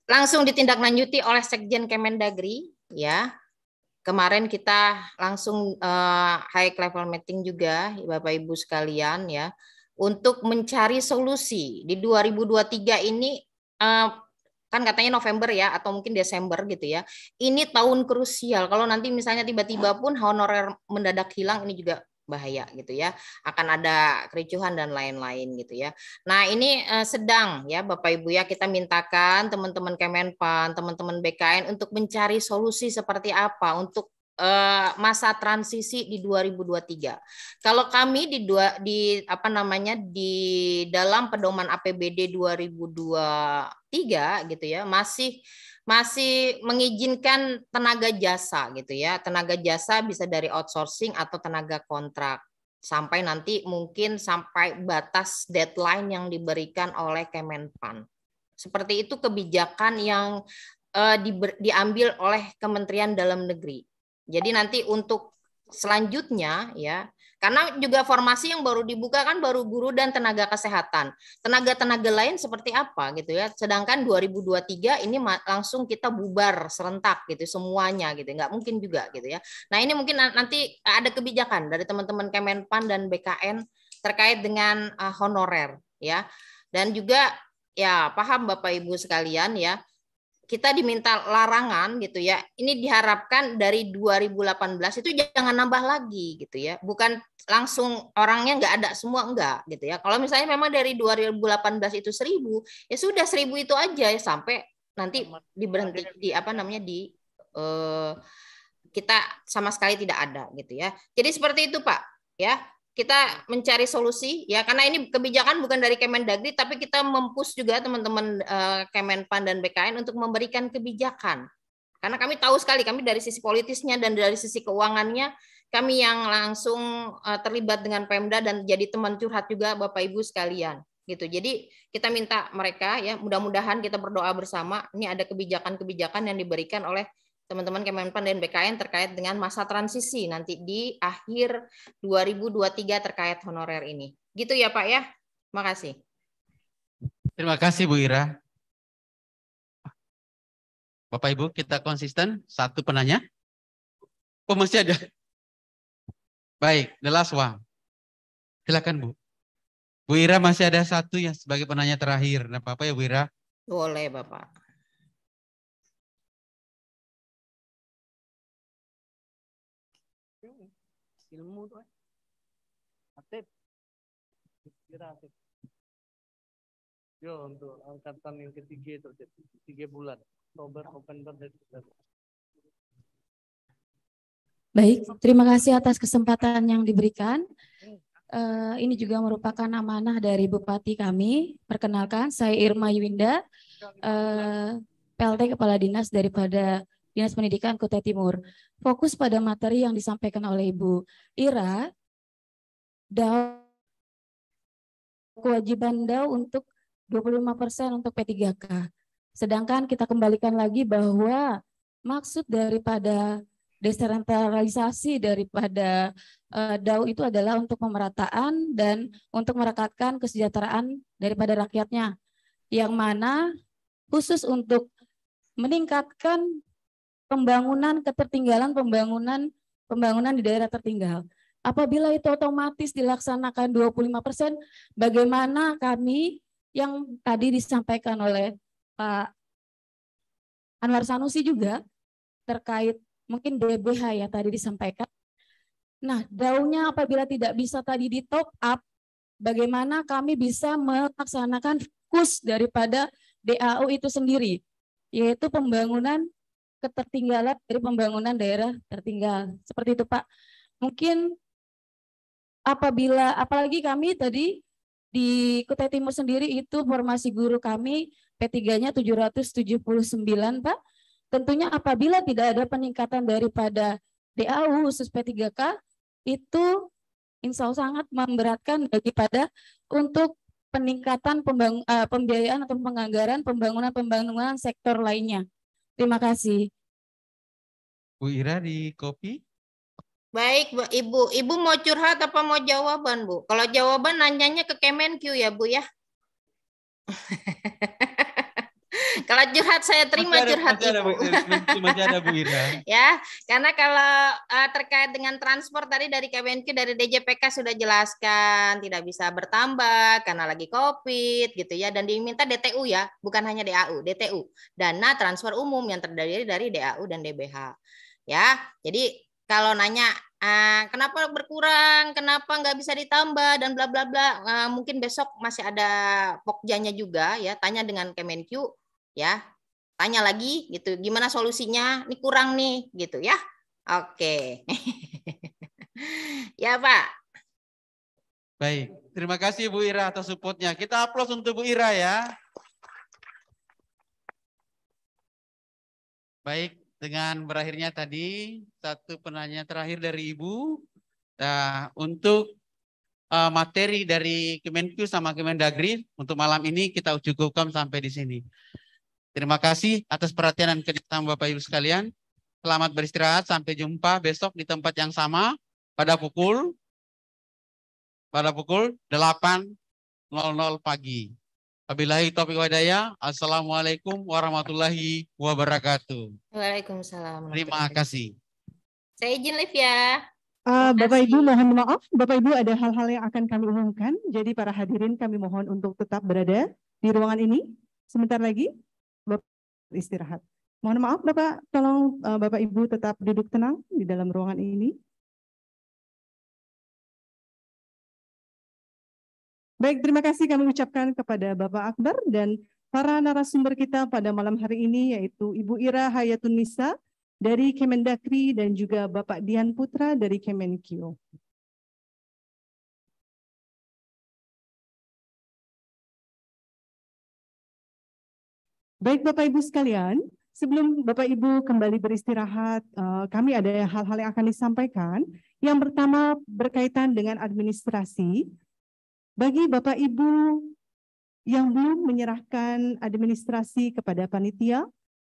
Langsung ditindaklanjuti oleh Sekjen Kemendagri ya. Kemarin kita langsung high level meeting juga Bapak Ibu sekalian ya, untuk mencari solusi di 2023 ini. Kan katanya November ya, atau mungkin Desember gitu ya. Ini tahun krusial. Kalau nanti misalnya tiba-tiba pun honorer mendadak hilang, ini juga bahaya gitu ya. Akan ada kericuhan dan lain-lain gitu ya. Nah ini sedang ya Bapak Ibu ya, kita mintakan teman-teman Kemenpan, teman-teman BKN untuk mencari solusi seperti apa untuk masa transisi di 2023. Kalau kami di dalam pedoman APBD 2023 gitu ya, masih mengizinkan tenaga jasa gitu ya. Tenaga jasa bisa dari outsourcing atau tenaga kontrak. Sampai nanti mungkin sampai batas deadline yang diberikan oleh Kemenpan. Seperti itu kebijakan yang diambil oleh Kementerian Dalam Negeri. Jadi nanti untuk selanjutnya ya, karena juga formasi yang baru dibuka kan baru guru dan tenaga kesehatan. Tenaga-tenaga lain seperti apa gitu ya. Sedangkan 2023 ini langsung kita bubar serentak gitu semuanya gitu. Nggak mungkin juga gitu ya. Nah ini mungkin nanti ada kebijakan dari teman-teman Kemenpan dan BKN terkait dengan honorer ya. Dan juga ya paham Bapak Ibu sekalian ya, kita diminta larangan gitu ya. Ini diharapkan dari 2018 itu jangan nambah lagi gitu ya. Bukan langsung orangnya nggak ada semua, enggak gitu ya. Kalau misalnya memang dari 2018 itu 1.000, ya sudah 1.000 itu aja ya, sampai nanti diberhenti kita sama sekali tidak ada gitu ya. Jadi seperti itu Pak ya. Kita mencari solusi ya, karena ini kebijakan bukan dari Kemendagri, tapi kita mempush juga teman-teman Kemenpan dan BKN untuk memberikan kebijakan. Karena kami tahu sekali, kami dari sisi politisnya dan dari sisi keuangannya kami yang langsung terlibat dengan Pemda dan jadi teman curhat juga Bapak Ibu sekalian gitu. Jadi kita minta mereka ya, mudah-mudahan kita berdoa bersama. Ini ada kebijakan-kebijakan yang diberikan oleh teman-teman Kemenpan dan BKN terkait dengan masa transisi nanti di akhir 2023 terkait honorer ini. Gitu ya Pak ya. Makasih. Terima kasih Bu Ira. Bapak Ibu kita konsisten, satu penanya. Oh masih ada. Baik, the last one. Silakan Bu. Bu Ira masih ada satu yang sebagai penanya terakhir. Nah, apa ya Bu Ira? Boleh Bapak. Ilmu tuh. Aktif. Kira aktif. Yo untuk angkatan yang ketiga itu 3 bulan. Oktober, November, Desember. Baik, terima kasih atas kesempatan yang diberikan. Ini juga merupakan amanah dari Bupati kami. Perkenalkan, saya Irma Yuwinda, PLT Kepala Dinas daripada Dinas Pendidikan Kutai Timur. Fokus pada materi yang disampaikan oleh Ibu Ira, kewajiban DAU untuk 25% untuk P3K. Sedangkan kita kembalikan lagi bahwa maksud daripada desentralisasi daripada DAU itu adalah untuk pemerataan dan untuk merekatkan kesejahteraan daripada rakyatnya, yang mana khusus untuk meningkatkan pembangunan ketertinggalan, pembangunan di daerah tertinggal. Apabila itu otomatis dilaksanakan 25%, bagaimana kami yang tadi disampaikan oleh Pak Anwar Sanusi juga terkait mungkin DBH ya tadi disampaikan. Nah, DAU-nya apabila tidak bisa tadi di top up, bagaimana kami bisa melaksanakan fokus daripada DAU itu sendiri, yaitu pembangunan ketertinggalan dari pembangunan daerah tertinggal. Seperti itu Pak. Mungkin apalagi kami tadi di Kutai Timur sendiri itu formasi guru kami P3-nya 779 Pak. Tentunya apabila tidak ada peningkatan daripada DAU khusus P3K, itu insya Allah sangat memberatkan daripada untuk peningkatan pembiayaan atau penganggaran pembangunan sektor lainnya. Terima kasih. Bu Ira di kopi. Baik Bu, Ibu mau curhat apa mau jawaban Bu? Kalau jawaban nanyanya ke Kemenq ya Bu ya. Kalau curhat saya terima curhat Ibu. Masih ada Bu Ira. Ya, karena kalau terkait dengan transport tadi dari Kemenq dari DJPK sudah jelaskan tidak bisa bertambah karena lagi COVID gitu ya, dan diminta DTU ya, bukan hanya DAU, DTU, dana transfer umum yang terdiri dari DAU dan DBH. Ya, jadi kalau nanya kenapa berkurang, kenapa nggak bisa ditambah dan bla bla bla, mungkin besok masih ada pokjanya juga ya, tanya dengan Kemenq ya, tanya lagi gitu, gimana solusinya, ini kurang nih gitu ya. Oke. Ya Pak. Baik, terima kasih Bu Ira atas supportnya. Kita aplaus untuk Bu Ira ya. Baik, dengan berakhirnya tadi satu penanya terakhir dari Ibu. Nah, untuk materi dari Kemenq sama Kemendagri untuk malam ini kita cukupkan sampai di sini. Terima kasih atas perhatian dan kerjasama Bapak Ibu sekalian. Selamat beristirahat, sampai jumpa besok di tempat yang sama pada pukul 8.00 pagi. Wabillahi taufiq wa hidayah. Assalamualaikum warahmatullahi wabarakatuh. Waalaikumsalam. Terima kasih. Saya izin live ya. Bapak Ibu mohon maaf, Bapak Ibu ada hal-hal yang akan kami umumkan. Jadi para hadirin kami mohon untuk tetap berada di ruangan ini. Sebentar lagi Bapak istirahat. Mohon maaf Bapak, tolong Bapak Ibu tetap duduk tenang di dalam ruangan ini. Baik, terima kasih kami ucapkan kepada Bapak Akbar dan para narasumber kita pada malam hari ini, yaitu Ibu Ira Hayatun Nisa dari Kemendagri dan juga Bapak Dian Putra dari Kemenq. Baik Bapak Ibu sekalian, sebelum Bapak Ibu kembali beristirahat, kami ada hal-hal yang akan disampaikan. Yang pertama berkaitan dengan administrasi. Bagi Bapak Ibu yang belum menyerahkan administrasi kepada panitia,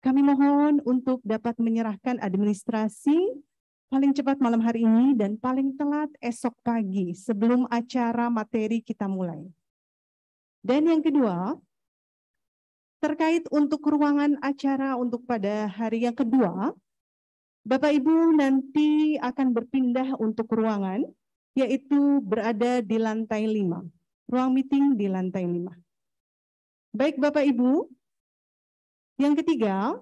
kami mohon untuk dapat menyerahkan administrasi paling cepat malam hari ini dan paling telat esok pagi sebelum acara materi kita mulai. Dan yang kedua, terkait untuk ruangan acara untuk pada hari yang kedua, Bapak Ibu nanti akan berpindah untuk ruangan, yaitu berada di lantai 5. Ruang meeting di lantai 5. Baik Bapak Ibu, yang ketiga,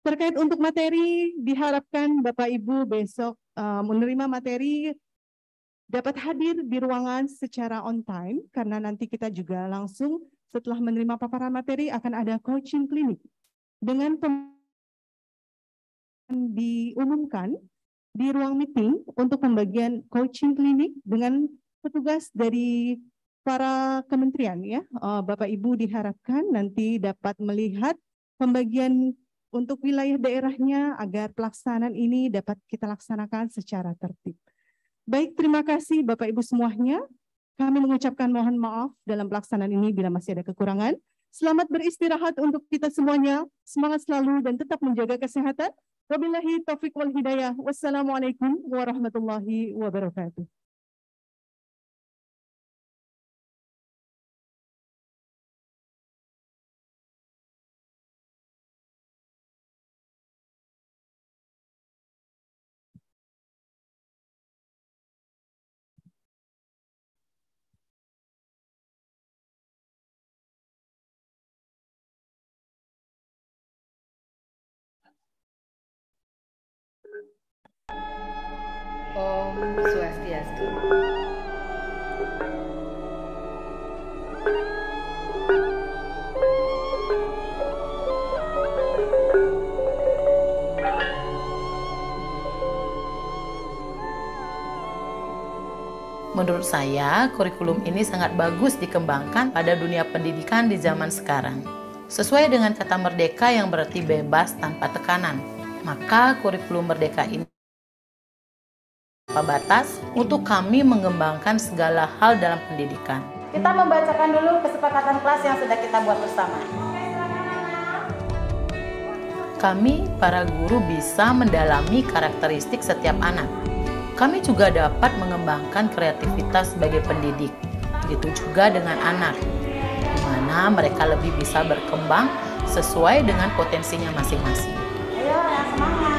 terkait untuk materi, diharapkan Bapak Ibu besok menerima materi dapat hadir di ruangan secara on time, karena nanti kita juga langsung setelah menerima paparan materi akan ada coaching klinik dengan diumumkan di ruang meeting untuk pembagian coaching klinik dengan petugas dari para kementerian ya. Bapak Ibu diharapkan nanti dapat melihat pembagian untuk wilayah daerahnya agar pelaksanaan ini dapat kita laksanakan secara tertib. Baik, terima kasih Bapak Ibu semuanya. Kami mengucapkan mohon maaf dalam pelaksanaan ini bila masih ada kekurangan. Selamat beristirahat untuk kita semuanya. Semangat selalu dan tetap menjaga kesehatan. Wabillahi taufiq wal hidayah. Wassalamualaikum warahmatullahi wabarakatuh. Om Swastiastu. Menurut saya, kurikulum ini sangat bagus dikembangkan pada dunia pendidikan di zaman sekarang. Sesuai dengan kata merdeka yang berarti bebas tanpa tekanan, maka kurikulum merdeka ini tanpa batas untuk kami mengembangkan segala hal dalam pendidikan. Kita membacakan dulu kesepakatan kelas yang sudah kita buat bersama. Kami, para guru, bisa mendalami karakteristik setiap anak. Kami juga dapat mengembangkan kreativitas sebagai pendidik. Begitu juga dengan anak, di mana mereka lebih bisa berkembang sesuai dengan potensinya masing-masing. Ayo, yang semangat.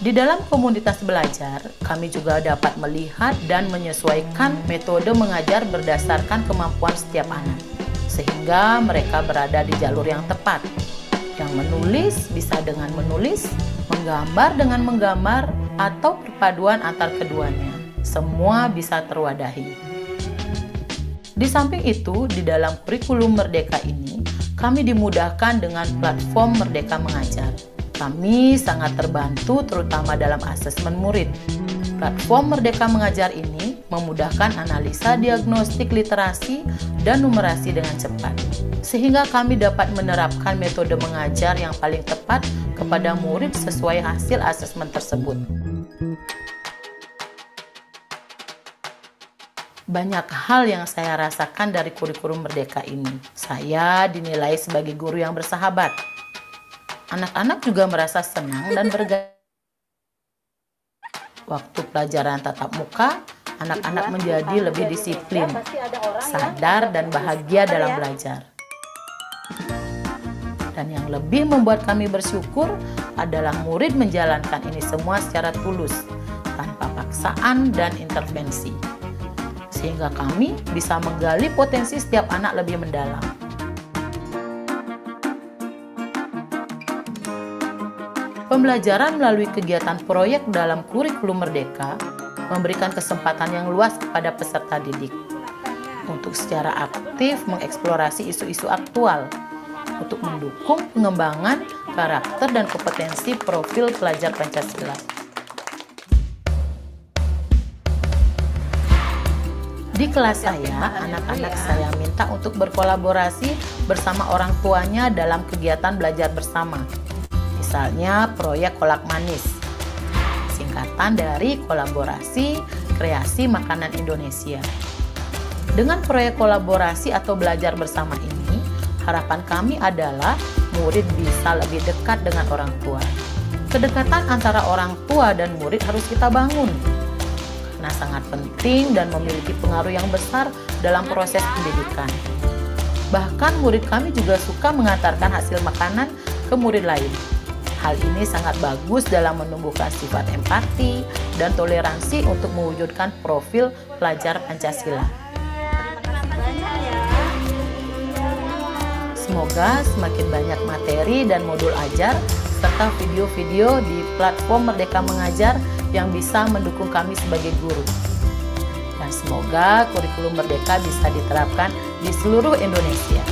Di dalam komunitas belajar, kami juga dapat melihat dan menyesuaikan metode mengajar berdasarkan kemampuan setiap anak, sehingga mereka berada di jalur yang tepat. Yang menulis bisa dengan menulis, menggambar dengan menggambar, atau perpaduan antar keduanya. Semua bisa terwadahi. Di samping itu, di dalam kurikulum Merdeka ini, kami dimudahkan dengan platform Merdeka Mengajar. Kami sangat terbantu terutama dalam asesmen murid. Platform Merdeka Mengajar ini memudahkan analisa diagnostik literasi dan numerasi dengan cepat, sehingga kami dapat menerapkan metode mengajar yang paling tepat kepada murid sesuai hasil asesmen tersebut. Banyak hal yang saya rasakan dari kurikulum Merdeka ini. Saya dinilai sebagai guru yang bersahabat. Anak-anak juga merasa senang dan bergaya. Waktu pelajaran tatap muka, anak-anak menjadi lebih disiplin, sadar, dan bahagia dalam belajar. Dan yang lebih membuat kami bersyukur adalah murid menjalankan ini semua secara tulus, tanpa paksaan dan intervensi. Sehingga kami bisa menggali potensi setiap anak lebih mendalam. Pembelajaran melalui kegiatan proyek dalam kurikulum Merdeka memberikan kesempatan yang luas kepada peserta didik untuk secara aktif mengeksplorasi isu-isu aktual untuk mendukung pengembangan karakter dan kompetensi profil pelajar Pancasila. Di kelas saya, anak-anak saya minta untuk berkolaborasi bersama orang tuanya dalam kegiatan belajar bersama. Misalnya proyek kolak manis, singkatan dari kolaborasi kreasi makanan Indonesia. Dengan proyek kolaborasi atau belajar bersama ini, harapan kami adalah murid bisa lebih dekat dengan orang tua. Kedekatan antara orang tua dan murid harus kita bangun, karena sangat penting dan memiliki pengaruh yang besar dalam proses pendidikan. Bahkan murid kami juga suka mengantarkan hasil makanan ke murid lain. Hal ini sangat bagus dalam menumbuhkan sifat empati dan toleransi untuk mewujudkan profil pelajar Pancasila. Semoga semakin banyak materi dan modul ajar serta video-video di platform Merdeka Mengajar yang bisa mendukung kami sebagai guru. Dan semoga kurikulum Merdeka bisa diterapkan di seluruh Indonesia.